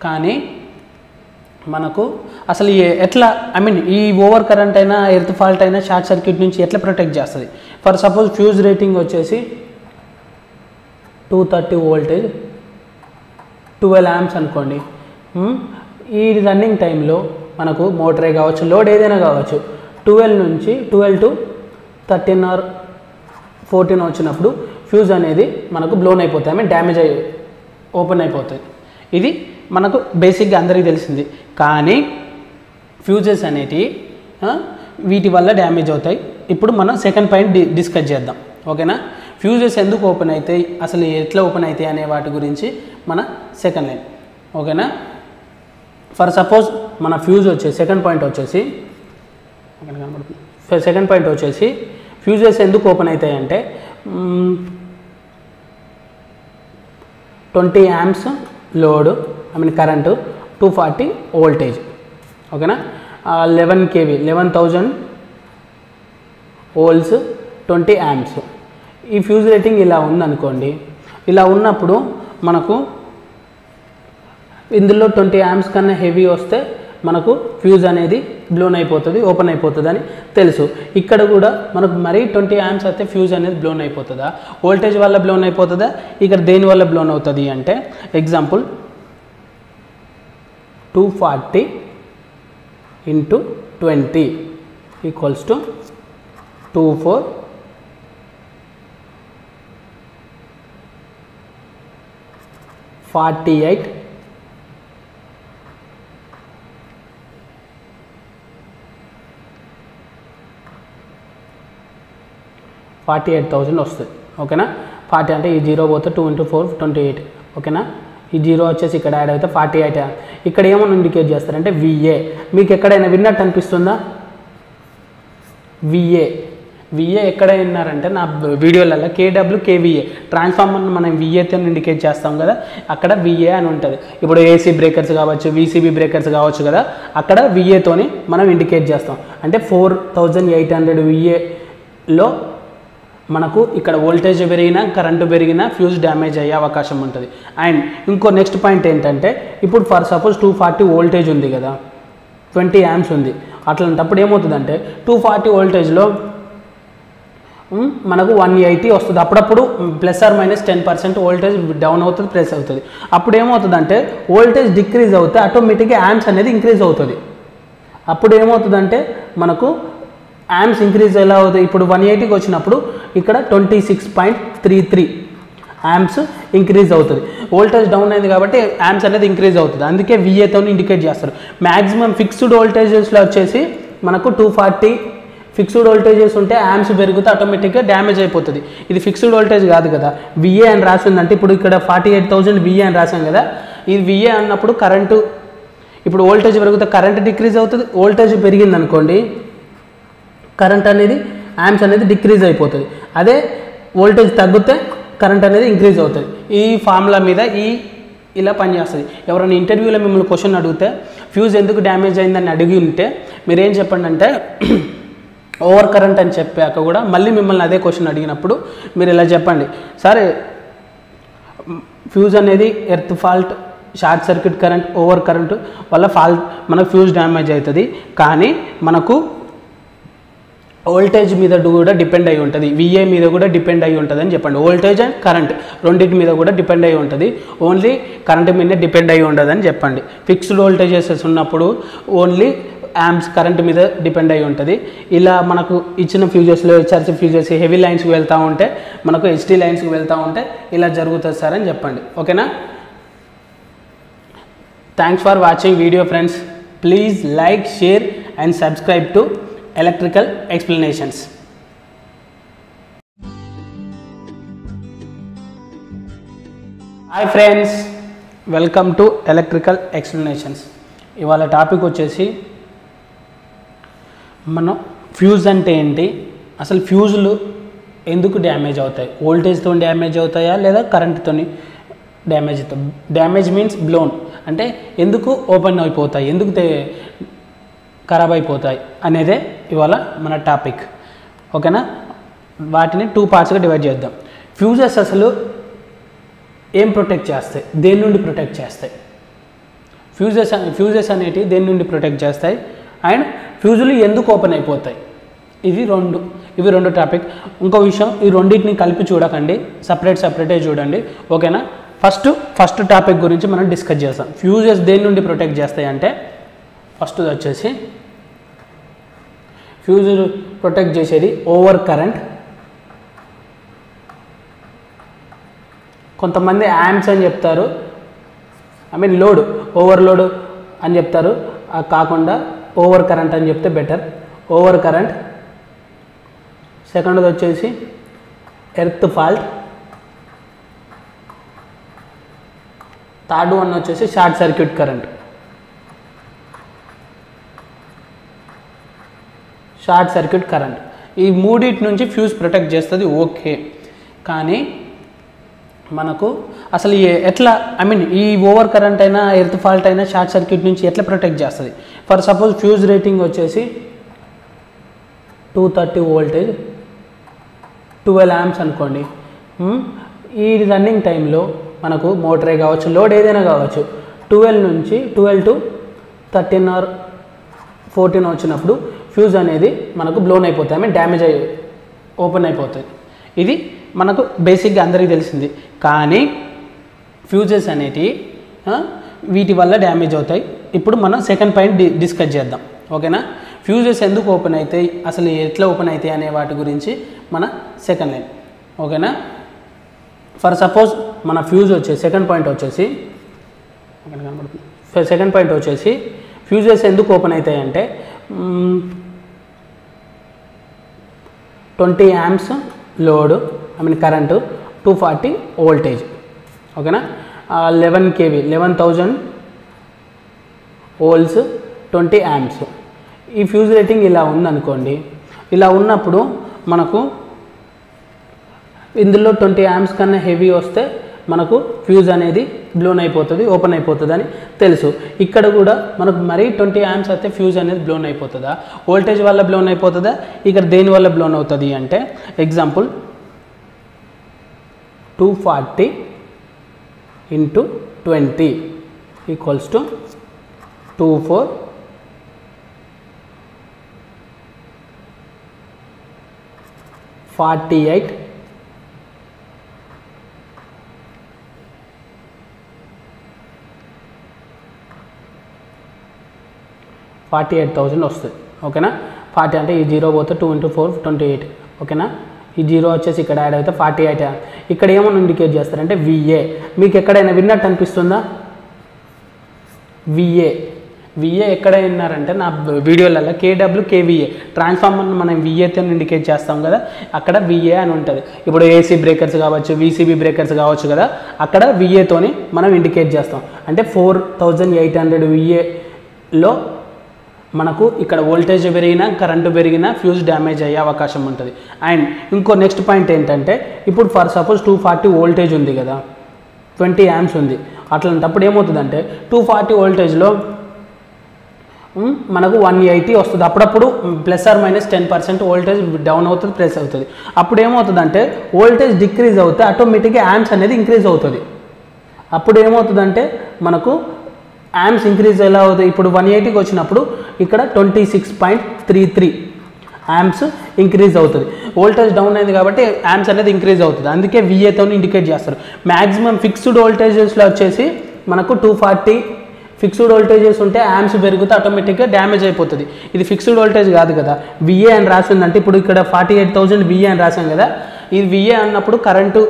కానీ మనకు అసలు ఎట్లా ఈ ఓవర్ కరెంట్ అయినా ఎర్త్ ఫాల్ట్ అయినా షార్ట్ సర్క్యూట్ నుంచి ఎట్లా ప్రొటెక్ట్ చేస్తుంది. ఫర్ సపోజ్ ఫ్యూజ్ రేటింగ్ వచ్చేసి 230 వోల్టేజ్ 12 యాంప్స్ అనుకోండి. ఈ రన్నింగ్ టైంలో మనకు మోటరే కావచ్చు, లోడ్ ఏదైనా కావచ్చు, 12 to 13 or 14 వచ్చినప్పుడు ఫ్యూజ్ అనేది మనకు బ్లోన్ అయిపోతాయి, డ్యామేజ్ ఓపెన్ అయిపోతుంది. ఇది మనకు బేసిక్గా అందరికీ తెలిసింది. కానీ ఫ్యూజెస్ అనేటివి వీటి వల్ల డ్యామేజ్ అవుతాయి. ఇప్పుడు మనం సెకండ్ పాయింట్ డిస్కస్ చేద్దాం. ఓకేనా? ఫ్యూజెస్ ఎందుకు ఓపెన్ అవుతాయి, అసలు ఎట్లా ఓపెన్ అవుతాయి అనే వాటి గురించి మన సెకండ్ లైన్. ఓకేనా? ఫర్ సపోజ్ మన ఫ్యూజ్ వచ్చేసి సెకండ్ పాయింట్ వచ్చేసి ఫ్యూజెస్ ఎందుకు ఓపెన్ అవుతాయి అంటే 20 యాంప్స్ లోడ్, కరెంటు, 240 వోల్టేజ్. ఓకేనా? 11 kV 11,000 వోల్ట్స్, 20 యాంప్స్. ఈ ఫ్యూజ్ రేటింగ్ ఇలా ఉందనుకోండి. ఇలా ఉన్నప్పుడు మనకు ఇందులో 20 యాంప్స్ కన్నా హెవీ వస్తే మనకు ఫ్యూజ్ అనేది బ్లోన్ అయిపోతుంది, ఓపెన్ అయిపోతుంది అని తెలుసు. ఇక్కడ కూడా మనకు మరీ 20 యాంప్స్ అయితే ఫ్యూజ్ అనేది బ్లోన్ అయిపోతుందా, వోల్టేజ్ వల్ల బ్లోన్ అయిపోతుందా, ఇక్కడ దేని వల్ల బ్లోన్ అవుతుంది అంటే ఎగ్జాంపుల్ 240 into 20 equals to 24 48 48,000 వస్తుంది. ఓకేనా? 40 అంటే ఈ 0 పోతే 2 into 4 28. ఓకేనా? ఈ 0 వచ్చేసి ఇక్కడ యాడ్ అయితే 48. ఇక్కడ ఏమని ఇండికేట్ చేస్తారంటే VA. మీకు ఎక్కడైనా విన్నట్టు అనిపిస్తుందా? VA ఎక్కడ విన్నారంటే నా వీడియోలలో KW KVA ట్రాన్స్ఫార్మర్ని మనం VAతో ఇండికేట్ చేస్తాం కదా, అక్కడ VA అని ఉంటుంది. ఇప్పుడు AC బ్రేకర్స్ కావచ్చు, VCB బ్రేకర్స్ కావచ్చు కదా, అక్కడ VAతోని మనం ఇండికేట్ చేస్తాం. అంటే 4800 VAలో మనకు ఇక్కడ వోల్టేజ్ పెరిగినా కరెంటు పెరిగినా ఫ్యూజ్ డ్యామేజ్ అయ్యే అవకాశం ఉంటుంది. అండ్ ఇంకో నెక్స్ట్ పాయింట్ ఏంటంటే, ఇప్పుడు ఫర్ సపోజ్ 240 వోల్టేజ్ ఉంది కదా, 20 amps ఉంది. అట్లాంటప్పుడు ఏమవుతుందంటే 240 వోల్టేజ్లో మనకు 180 వస్తుంది. అప్పుడప్పుడు ±10% వోల్టేజ్ డౌన్ అవుతుంది, ప్రెస్ అవుతుంది. అప్పుడు ఏమవుతుందంటే వోల్టేజ్ డిక్రీజ్ అవుతే ఆటోమేటిక్గా యాంప్స్ అనేది ఇంక్రీజ్ అవుతుంది. అప్పుడు ఏమవుతుందంటే మనకు యాంప్స్ ఇంక్రీజ్ ఎలా అవుతుంది? ఇప్పుడు 180కి వచ్చినప్పుడు ఇక్కడ 26.33 యాంప్స్ ఇంక్రీజ్ అవుతుంది. వోల్టేజ్ డౌన్ అయింది కాబట్టి యాంప్స్ అనేది ఇంక్రీజ్ అవుతుంది. అందుకే VAతో ఇండికేట్ చేస్తారు. మ్యాక్సిమం ఫిక్స్డ్ వోల్టేజెస్లో వచ్చేసి మనకు 240 ఫిక్స్డ్ వోల్టేజెస్ ఉంటే యాంప్స్ పెరిగితే ఆటోమేటిక్గా డ్యామేజ్ అయిపోతుంది. ఇది ఫిక్స్డ్ వోల్టేజ్ కాదు కదా, VA అని రాసి ఉందంటే ఇప్పుడు ఇక్కడ 48,000 VA అని రాసాం కదా, ఇది VA అన్నప్పుడు కరెంటు ఇప్పుడు వోల్టేజ్ పెరిగితే కరెంట్ డిక్రీజ్ అవుతుంది. వోల్టేజ్ పెరిగింది అనుకోండి, కరెంట్ అనేది యాంప్స్ అనేది డిక్రీజ్ అయిపోతుంది. అదే వోల్టేజ్ తగ్గితే కరెంట్ అనేది ఇంక్రీజ్ అవుతుంది. ఈ ఫార్ములా మీద ఇలా పనిచేస్తుంది. ఎవరైనా ఇంటర్వ్యూలో మిమ్మల్ని క్వశ్చన్ అడిగితే ఫ్యూజ్ ఎందుకు డ్యామేజ్ అయిందని అడిగి ఉంటే మీరేం చెప్పండి అంటే ఓవర్ కరెంట్ అని చెప్పాక కూడా మళ్ళీ మిమ్మల్ని అదే క్వశ్చన్ అడిగినప్పుడు మీరు ఇలా చెప్పండి, సరే ఫ్యూజ్ అనేది earth fault, short circuit current, over current వల్ల మనకు ఫ్యూజ్ డ్యామేజ్ అవుతుంది. కానీ మనకు వోల్టేజ్ మీద కూడా డిపెండ్ అయి ఉంటుంది, VA మీద కూడా డిపెండ్ అయి ఉంటుంది అని చెప్పండి. వోల్టేజ్ అండ్ కరెంట్ రెండింటి మీద కూడా డిపెండ్ అయి ఉంటుంది, ఓన్లీ కరెంట్ మీదే డిపెండ్ అయి ఉండదు అని చెప్పండి. ఫిక్స్డ్ వోల్టేజెస్ ఉన్నప్పుడు ఓన్లీ యాంప్స్ కరెంట్ మీద డిపెండ్ అయి ఉంటుంది. ఇలా మనకు ఇచ్చిన ఫ్యూజెస్లో HRC ఫ్యూజెస్ హెవీ లైన్స్కి వెళ్తూ ఉంటే, మనకు HT లైన్స్కి వెళ్తూ ఉంటే ఇలా జరుగుతుంది సార్ అని చెప్పండి. ఓకేనా? Thanks for watching video friends. Please like, share and subscribe to Electrical Explanations. Hi friends, welcome to electrical explanations. ఇవాళ టాపిక్ వచ్చేసి మనం ఫ్యూజ్ అంటే ఏంటి, అసలు ఫ్యూజులు ఎందుకు డ్యామేజ్ అవుతాయి, వోల్టేజ్తో డ్యామేజ్ అవుతాయా లేదా కరెంట్తో డ్యామేజ్ అవుతాయి. డ్యామేజ్ మీన్స్ బ్లోన్ అంటే ఎందుకు ఓపెన్ అయిపోతాయి, ఎందుకు ఖరాబ్ అయిపోతాయి అనేదే ఇవాళ మన టాపిక్. ఓకేనా? వాటిని 2 పార్ట్స్గా డివైడ్ చేద్దాం. ఫ్యూజెస్ అసలు ఏం ప్రొటెక్ట్ చేస్తాయి, దేని నుండి ప్రొటెక్ట్ చేస్తాయి, ఫ్యూజెస్ అనేటివి దేని నుండి ప్రొటెక్ట్ చేస్తాయి, అండ్ ఫ్యూజులు ఎందుకు ఓపెన్ అయిపోతాయి. ఇవి రెండు టాపిక్. ఇంకో విషయం, ఈ రెండింటిని కలిపి చూడకండి, సపరేటే చూడండి. ఓకేనా? ఫస్ట్ టాపిక్ గురించి మనం డిస్కస్ చేస్తాం. ఫ్యూజెస్ దేని నుండి ప్రొటెక్ట్ చేస్తాయి అంటే ఫస్ట్ వచ్చేసి ఫ్యూజులు ప్రొటెక్ట్ చేసేది ఓవర్ కరెంట్. కొంతమంది యాంప్స్ అని చెప్తారు, లోడ్, ఓవర్లోడ్ అని చెప్తారు. కాకుండా ఓవర్ కరెంట్ అని చెప్తే బెటర్. Over current. సెకండ్ది వచ్చేసి ఎర్త్ ఫాల్ట్. థర్డ్ వన్ వచ్చేసి short circuit current. Short circuit current. ఈ మూడింటి నుంచి ఫ్యూజ్ ప్రొటెక్ట్ చేస్తుంది, ఓకే. కానీ మనకు అసలు ఎట్లా ఈ ఓవర్ కరెంట్ అయినా ఎర్త్ ఫాల్ట్ అయినా షార్ట్ సర్క్యూట్ నుంచి ఎట్లా ప్రొటెక్ట్ చేస్తుంది? ఫర్ సపోజ్ ఫ్యూజ్ రేటింగ్ వచ్చేసి 230 వోల్టేజ్, 12 amps అనుకోండి. ఈ రన్నింగ్ టైంలో మనకు మోటరే కావచ్చు, లోడ్ ఏదైనా కావచ్చు, 12 to 13 or 14 వచ్చినప్పుడు ఫ్యూజ్ అనేది మనకు బ్లోన్ అయిపోతాయి, డ్యామేజ్ ఓపెన్ అయిపోతుంది. ఇది మనకు బేసిక్గా అందరికీ తెలిసింది. కానీ ఫ్యూజెస్ అనేటివి వీటి వల్ల డ్యామేజ్ అవుతాయి. ఇప్పుడు మనం సెకండ్ పాయింట్ డిస్కస్ చేద్దాం. ఓకేనా? ఫ్యూజెస్ ఎందుకు ఓపెన్ అవుతాయి, అసలు ఎట్లా ఓపెన్ అవుతాయి అనే వాటి గురించి మన సెకండ్ లైన్. ఓకేనా? ఫర్ సపోజ్ మన ఫ్యూజ్ వచ్చేసి సెకండ్ పాయింట్ వచ్చేసి ఫ్యూజెస్ ఎందుకు ఓపెన్ అవుతాయి అంటే 20 amps లోడ్ కరెంటు, 240 వోల్టేజ్. ఓకేనా? 11 kV 11,000 వోల్ట్స్ 20 amps. ఈ ఫ్యూజ్ రేటింగ్ ఇలా ఉందనుకోండి. ఇలా ఉన్నప్పుడు మనకు ఇందులో 20 amps కన్నా హెవీ వస్తే మనకు ఫ్యూజ్ అనేది బ్లోన్ అయిపోతుంది, ఓపెన్ అయిపోతుంది అని తెలుసు. ఇక్కడ కూడా మనకు మరీ 20 amps అయితే ఫ్యూజ్ అనేది బ్లోన్ అయిపోతుందా, వోల్టేజ్ వల్ల బ్లోన్ అయిపోతుందా, ఇక్కడ దేని వల్ల బ్లోన్ అవుతుంది అంటే ఎగ్జాంపుల్ 240 into 20 equals to 2448 48,000 వస్తుంది. ఓకేనా, 40 అంటే ఈ 0 పోతే 2 into 4 28. ఓకేనా, ఈ 0 వచ్చేసి ఇక్కడ యాడ్ అయితే 48. ఇక్కడ ఏమన్నా ఇండికేట్ చేస్తారంటే VA. మీకు ఎక్కడైనా విన్నట్టు అనిపిస్తుందా? VA ఎక్కడ విన్నారంటే నా వీడియోలలో KW KVA ట్రాన్స్ఫార్మర్ని మనం VAతో ఇండికేట్ చేస్తాం కదా, అక్కడ VA అని ఉంటుంది. ఇప్పుడు AC బ్రేకర్స్ కావచ్చు, VCB బ్రేకర్స్ కావచ్చు కదా, అక్కడ VAతోని మనం ఇండికేట్ చేస్తాం. అంటే 4800 VAలో మనకు ఇక్కడ వోల్టేజ్ పెరిగినా కరెంటు పెరిగినా ఫ్యూజ్ డ్యామేజ్ అయ్యే అవకాశం ఉంటుంది. అండ్ ఇంకో నెక్స్ట్ పాయింట్ ఏంటంటే ఇప్పుడు ఫర్ సపోజ్ 240 వోల్టేజ్ ఉంది కదా, 20 amps ఉంది. అట్లాంటప్పుడు ఏమవుతుందంటే 240 వోల్టేజ్లో మనకు 180 వస్తుంది. అప్పుడప్పుడు ±10% వోల్టేజ్ డౌన్ అవుతుంది, ప్లస్ అవుతుంది. అప్పుడు ఏమవుతుందంటే వోల్టేజ్ డిక్రీజ్ అవుతే ఆటోమేటిక్గా యాంప్స్ అనేది ఇంక్రీజ్ అవుతుంది. అప్పుడు ఏమవుతుందంటే మనకు యాంప్స్ ఇంక్రీజ్ ఎలా అవుతుంది, ఇప్పుడు 180కి వచ్చినప్పుడు ఇక్కడ 26.33 యాంప్స్ ఇంక్రీజ్ అవుతుంది. వోల్టేజ్ డౌన్ అయింది కాబట్టి యాంప్స్ అనేది ఇంక్రీజ్ అవుతుంది. అందుకే VAతో ఇండికేట్ చేస్తారు. మ్యాక్సిమం ఫిక్స్డ్ వోల్టేజెస్లో వచ్చేసి మనకు 240 ఫిక్స్డ్ వోల్టేజెస్ ఉంటే యాంప్స్ పెరిగితే ఆటోమేటిక్గా డ్యామేజ్ అయిపోతుంది. ఇది ఫిక్స్డ్ వోల్టేజ్ కాదు కదా, VA అని రాసిందంటే ఇప్పుడు ఇక్కడ 48,000 VA అని రాసాం కదా, ఇది VA అన్నప్పుడు కరెంటు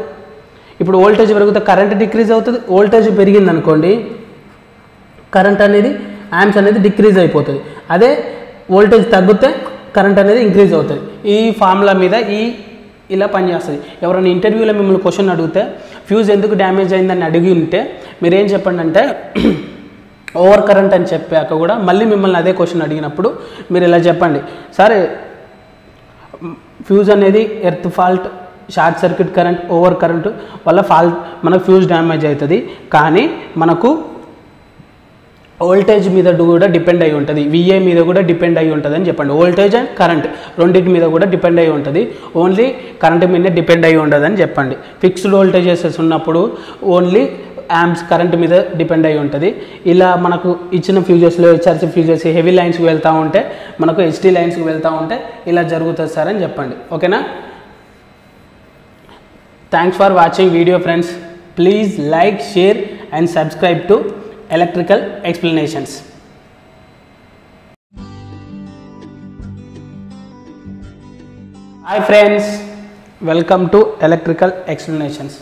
ఇప్పుడు వోల్టేజ్ పెరిగితే కరెంట్ డిక్రీజ్ అవుతుంది. వోల్టేజ్ పెరిగింది అనుకోండి కరెంట్ అనేది యాంప్స్ అనేది డిక్రీజ్ అయిపోతుంది. అదే వోల్టేజ్ తగ్గితే కరెంట్ అనేది ఇంక్రీజ్ అవుతుంది. ఈ ఫార్ములా మీద ఇలా పనిచేస్తుంది. ఎవరైనా ఇంటర్వ్యూలో మిమ్మల్ని క్వశ్చన్ అడిగితే ఫ్యూజ్ ఎందుకు డ్యామేజ్ అయిందని అడిగి ఉంటే మీరేం చెప్పండి అంటే ఓవర్ కరెంట్ అని చెప్పాక కూడా మళ్ళీ మిమ్మల్ని అదే క్వశ్చన్ అడిగినప్పుడు మీరు ఇలా చెప్పండి, సరే ఫ్యూజ్ అనేది earth fault, short circuit current, over current వల్ల మనకు ఫ్యూజ్ డ్యామేజ్ అవుతుంది. కానీ మనకు వోల్టేజ్ మీద కూడా డిపెండ్ అయి ఉంటుంది, VA మీద కూడా డిపెండ్ అయి ఉంటుంది అని చెప్పండి. వోల్టేజ్ అండ్ కరెంట్ రెండింటి మీద కూడా డిపెండ్ అయి ఉంటుంది, ఓన్లీ కరెంట్ మీదనే డిపెండ్ అయి ఉండదు అని చెప్పండి. ఫిక్స్డ్ వోల్టేజెస్ ఉన్నప్పుడు ఓన్లీ యాంప్స్ కరెంట్ మీద డిపెండ్ అయి ఉంటుంది. ఇలా మనకు ఇచ్చిన ఫ్యూజెస్లో HRC ఫ్యూజెస్ హెవీ లైన్స్కి వెళ్తూ ఉంటే మనకు HD లైన్స్కి వెళ్తూ ఉంటే ఇలా జరుగుతుంది సార్ అని చెప్పండి. ఓకేనా, thanks for watching video friends. Please like, share and subscribe to Electrical Explanations. Hi friends, welcome to electrical explanations.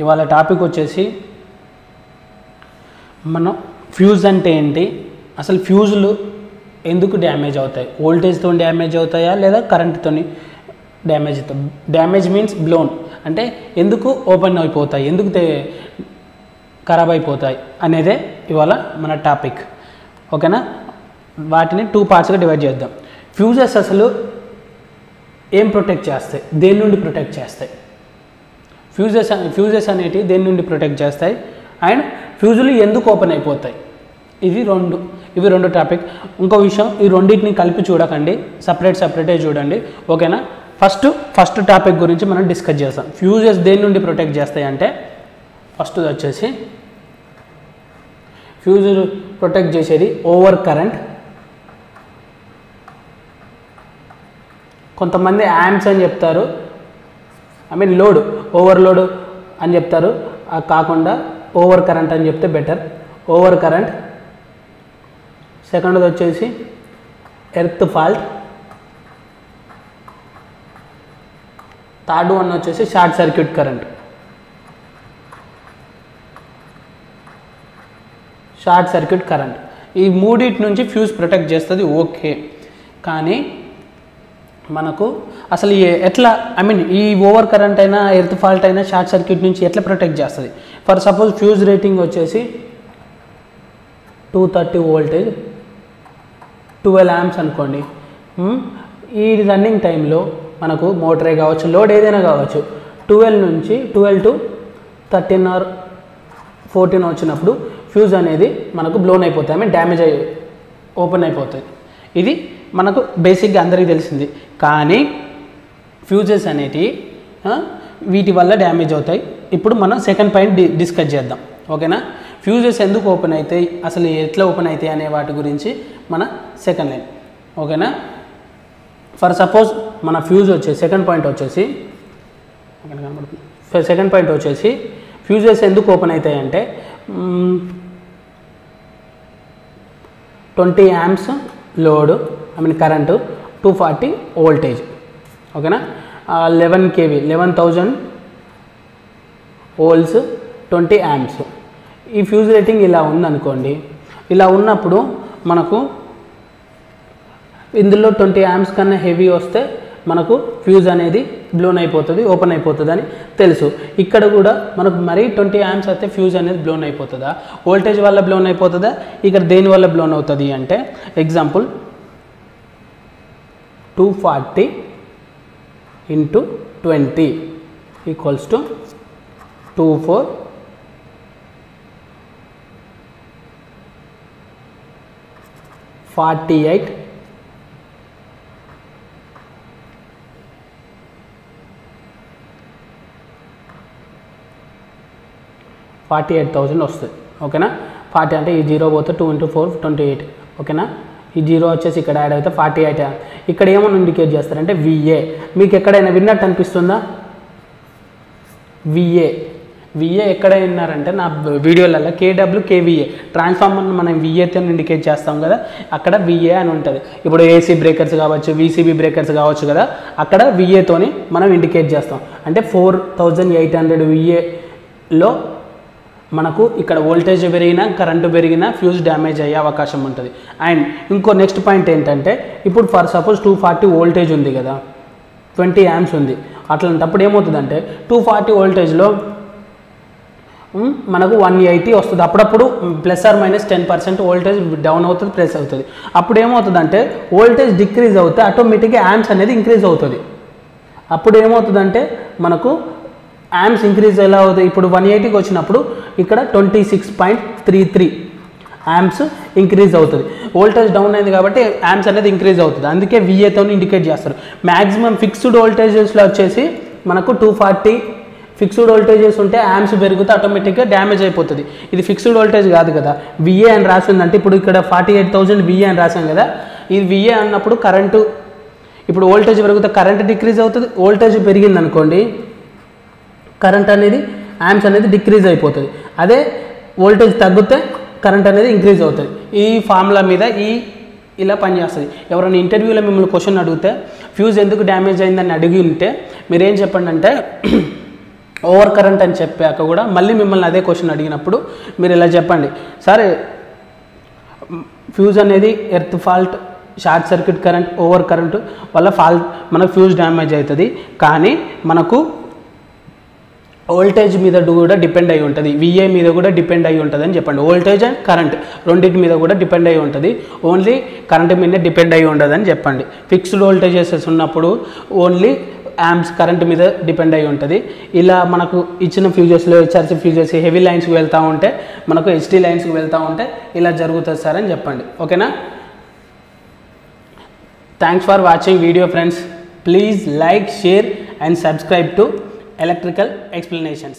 ఇవాళ టాపిక్ వచ్చేసి మనం ఫ్యూజ్ అంటే ఏంటి, అసలు ఫ్యూజులు ఎందుకు డ్యామేజ్ అవుతాయి, వోల్టేజ్తో డ్యామేజ్ అవుతాయా లేదా కరెంట్తో డ్యామేజ్ అవుతాయి. డ్యామేజ్ మీన్స్ బ్లోన్ అంటే ఎందుకు ఓపెన్ అయిపోతాయి, ఎందుకు ఖరాబ్ అయిపోతాయి అనేదే ఇవాళ మన టాపిక్. ఓకేనా, వాటిని 2 పార్ట్స్గా డివైడ్ చేద్దాం. ఫ్యూజెస్ అసలు ఏం ప్రొటెక్ట్ చేస్తాయి, దేని నుండి ప్రొటెక్ట్ చేస్తాయి, ఫ్యూజెస్ అనేటివి దేని నుండి ప్రొటెక్ట్ చేస్తాయి, అండ్ ఫ్యూజులు ఎందుకు ఓపెన్ అయిపోతాయి. ఇవి రెండు టాపిక్. ఇంకో విషయం, ఈ రెండింటిని కలిపి చూడకండి, సపరేటే చూడండి. ఓకేనా, ఫస్ట్ టాపిక్ గురించి మనం డిస్కస్ చేస్తాం. ఫ్యూజెస్ దేని నుండి ప్రొటెక్ట్ చేస్తాయి అంటే ఫస్ట్ వచ్చేసి ఫ్యూజ్ ప్రొటెక్ట్ చేసేది ఓవర్ కరెంట్. కొంతమంది యాంప్స్ అని చెప్తారు, లోడ్, ఓవర్లోడ్ అని చెప్తారు. కాకుండా ఓవర్ కరెంట్ అని చెప్తే బెటర్. Over current. సెకండ్ది వచ్చేసి ఎర్త్ ఫాల్ట్. థర్డ్ వన్ వచ్చేసి short circuit current. Short circuit current ఈ మూడింటి నుంచి ఫ్యూజ్ ప్రొటెక్ట్ చేస్తుంది. ఓకే, కానీ మనకు అసలు ఎట్లా ఈ ఓవర్ కరెంట్ అయినా ఎర్త్ ఫాల్ట్ అయినా షార్ట్ సర్క్యూట్ నుంచి ఎట్లా ప్రొటెక్ట్ చేస్తుంది, ఫర్ సపోజ్ ఫ్యూజ్ రేటింగ్ వచ్చేసి 230 వోల్టేజ్ 12 amps అనుకోండి. ఈ రన్నింగ్ టైంలో మనకు మోటరే కావచ్చు, లోడ్ ఏదైనా కావచ్చు, 12 to 13 or 14 వచ్చినప్పుడు ఫ్యూజ్ అనేది మనకు బ్లోన్ అయిపోతుంది, ఐ మీన్ డ్యామేజ్ ఓపెన్ అయిపోతుంది. ఇది మనకు బేసిక్గా అందరికీ తెలిసింది. కానీ ఫ్యూజెస్ అనేటివి వీటి వల్ల డ్యామేజ్ అవుతాయి. ఇప్పుడు మనం సెకండ్ పాయింట్ డిస్కస్ చేద్దాం, ఓకేనా. ఫ్యూజెస్ ఎందుకు ఓపెన్ అవుతాయి, అసలు ఎట్లా ఓపెన్ అవుతాయి అనే వాటి గురించి మన సెకండ్ లైన్, ఓకేనా. ఫర్ సపోజ్ మన ఫ్యూజ్ వచ్చేసి సెకండ్ పాయింట్ వచ్చేసి ఫ్యూజెస్ ఎందుకు ఓపెన్ అవుతాయి అంటే 20 amps load, I mean current, 240 voltage, ఓకేనా. 11 kV 11,000 వోల్ట్స్ 20 amps. ఈ ఫ్యూజ్ రేటింగ్ ఇలా ఉందనుకోండి. ఇలా ఉన్నప్పుడు మనకు ఇందులో 20 amps కన్నా హెవీ వస్తే మనకు ఫ్యూజ్ అనేది బ్లోన్ అయిపోతుంది, ఓపెన్ అయిపోతుంది అని తెలుసు. ఇక్కడ కూడా మనకు మరీ 20 amps అయితే ఫ్యూజ్ అనేది బ్లోన్ అయిపోతుందా, వోల్టేజ్ వల్ల బ్లోన్ అయిపోతుందా, ఇక్కడ దేని వల్ల బ్లోన్ అవుతుంది అంటే ఎగ్జాంపుల్ 240 into 20 equals to 24 48 48,000 వస్తుంది, ఓకేనా. 40 అంటే ఈ 0 పోతే 2 into 4 28, ఓకేనా. ఈ 0 వచ్చేసి ఇక్కడ యాడ్ అయితే 48. ఇక్కడ ఏమని ఇండికేట్ చేస్తారంటే VA. మీకు ఎక్కడైనా విన్నట్టు అనిపిస్తుందా? VA ఎక్కడ విన్నారంటే నా వీడియోలలో KW KVA ట్రాన్స్ఫార్మర్ని మనం VAతో ఇండికేట్ చేస్తాం కదా, అక్కడ VA అని ఉంటుంది. ఇప్పుడు AC బ్రేకర్స్ కావచ్చు, VCB బ్రేకర్స్ కావచ్చు కదా, అక్కడ VAతోని మనం ఇండికేట్ చేస్తాం. అంటే 4800 VAలో మనకు ఇక్కడ వోల్టేజ్ పెరిగినా కరెంటు పెరిగినా ఫ్యూజ్ డ్యామేజ్ అయ్యే అవకాశం ఉంటుంది. అండ్ ఇంకో నెక్స్ట్ పాయింట్ ఏంటంటే ఇప్పుడు ఫర్ సపోజ్ 240 వోల్టేజ్ ఉంది కదా, 20 amps ఉంది. అట్లాంటప్పుడు ఏమవుతుందంటే 240 వోల్టేజ్లో మనకు 180 వస్తుంది. అప్పుడప్పుడు ±10% వోల్టేజ్ డౌన్ అవుతుంది, ప్లస్ అవుతుంది. అప్పుడు ఏమవుతుందంటే వోల్టేజ్ డిక్రీజ్ అవుతే ఆటోమేటిక్గా యాంప్స్ అనేది ఇంక్రీజ్ అవుతుంది. అప్పుడు ఏమవుతుందంటే మనకు యాంప్స్ ఇంక్రీజ్ ఎలా అవుతుంది, ఇప్పుడు 180కి వచ్చినప్పుడు ఇక్కడ 26.33 యాంప్స్ ఇంక్రీజ్ అవుతుంది. వోల్టేజ్ డౌన్ అయింది కాబట్టి యాంప్స్ అనేది ఇంక్రీజ్ అవుతుంది. అందుకే VAతో ఇండికేట్ చేస్తారు. మ్యాక్సిమం ఫిక్స్డ్ వోల్టేజెస్లో వచ్చేసి మనకు 240 ఫిక్స్డ్ వోల్టేజెస్ ఉంటే యాంప్స్ పెరిగితే ఆటోమేటిక్గా డ్యామేజ్ అయిపోతుంది. ఇది ఫిక్స్డ్ వోల్టేజ్ కాదు కదా, VA అని రాసిందంటే ఇప్పుడు ఇక్కడ 48,000 VA అని రాసాం కదా, ఇది VA అన్నప్పుడు కరెంటు, ఇప్పుడు వోల్టేజ్ పెరిగితే కరెంట్ డిక్రీజ్ అవుతుంది. వోల్టేజ్ పెరిగింది అనుకోండి, కరెంట్ అనేది యాంప్స్ అనేది డిక్రీజ్ అయిపోతుంది. అదే వోల్టేజ్ తగ్గితే కరెంట్ అనేది ఇంక్రీజ్ అవుతుంది. ఈ ఫార్ములా మీద ఇలా పనిచేస్తుంది. ఎవరైనా ఇంటర్వ్యూలో మిమ్మల్ని క్వశ్చన్ అడిగితే ఫ్యూజ్ ఎందుకు డ్యామేజ్ అయిందని అడిగి ఉంటే మీరేం చెప్పండి అంటే ఓవర్ కరెంట్ అని చెప్పాక కూడా మళ్ళీ మిమ్మల్ని అదే క్వశ్చన్ అడిగినప్పుడు మీరు ఇలా చెప్పండి, సరే ఫ్యూజ్ అనేది earth fault, short circuit current, over current వల్ల మనకు ఫ్యూజ్ డ్యామేజ్ అవుతుంది. కానీ మనకు వోల్టేజ్ మీద కూడా డిపెండ్ అయి ఉంటుంది, VA మీద కూడా డిపెండ్ అయి ఉంటుంది అని చెప్పండి. వోల్టేజ్ అండ్ కరెంట్ రెండింటి మీద కూడా డిపెండ్ అయి ఉంటుంది, ఓన్లీ కరెంట్ మీదనే డిపెండ్ అయి ఉండదు అని చెప్పండి. ఫిక్స్డ్ వోల్టేజెస్ ఉన్నప్పుడు ఓన్లీ యాంప్స్ కరెంట్ మీద డిపెండ్ అయి ఉంటుంది. ఇలా మనకు ఇచ్చిన ఫ్యూజెస్లో HRC ఫ్యూజెస్ హెవీ లైన్స్కి వెళ్తూ ఉంటే, మనకు HT లైన్స్కి వెళ్తూ ఉంటే ఇలా జరుగుతుంది సార్ అని చెప్పండి, ఓకేనా. Thanks for watching video friends. Please like, share and subscribe to Electrical Explanations.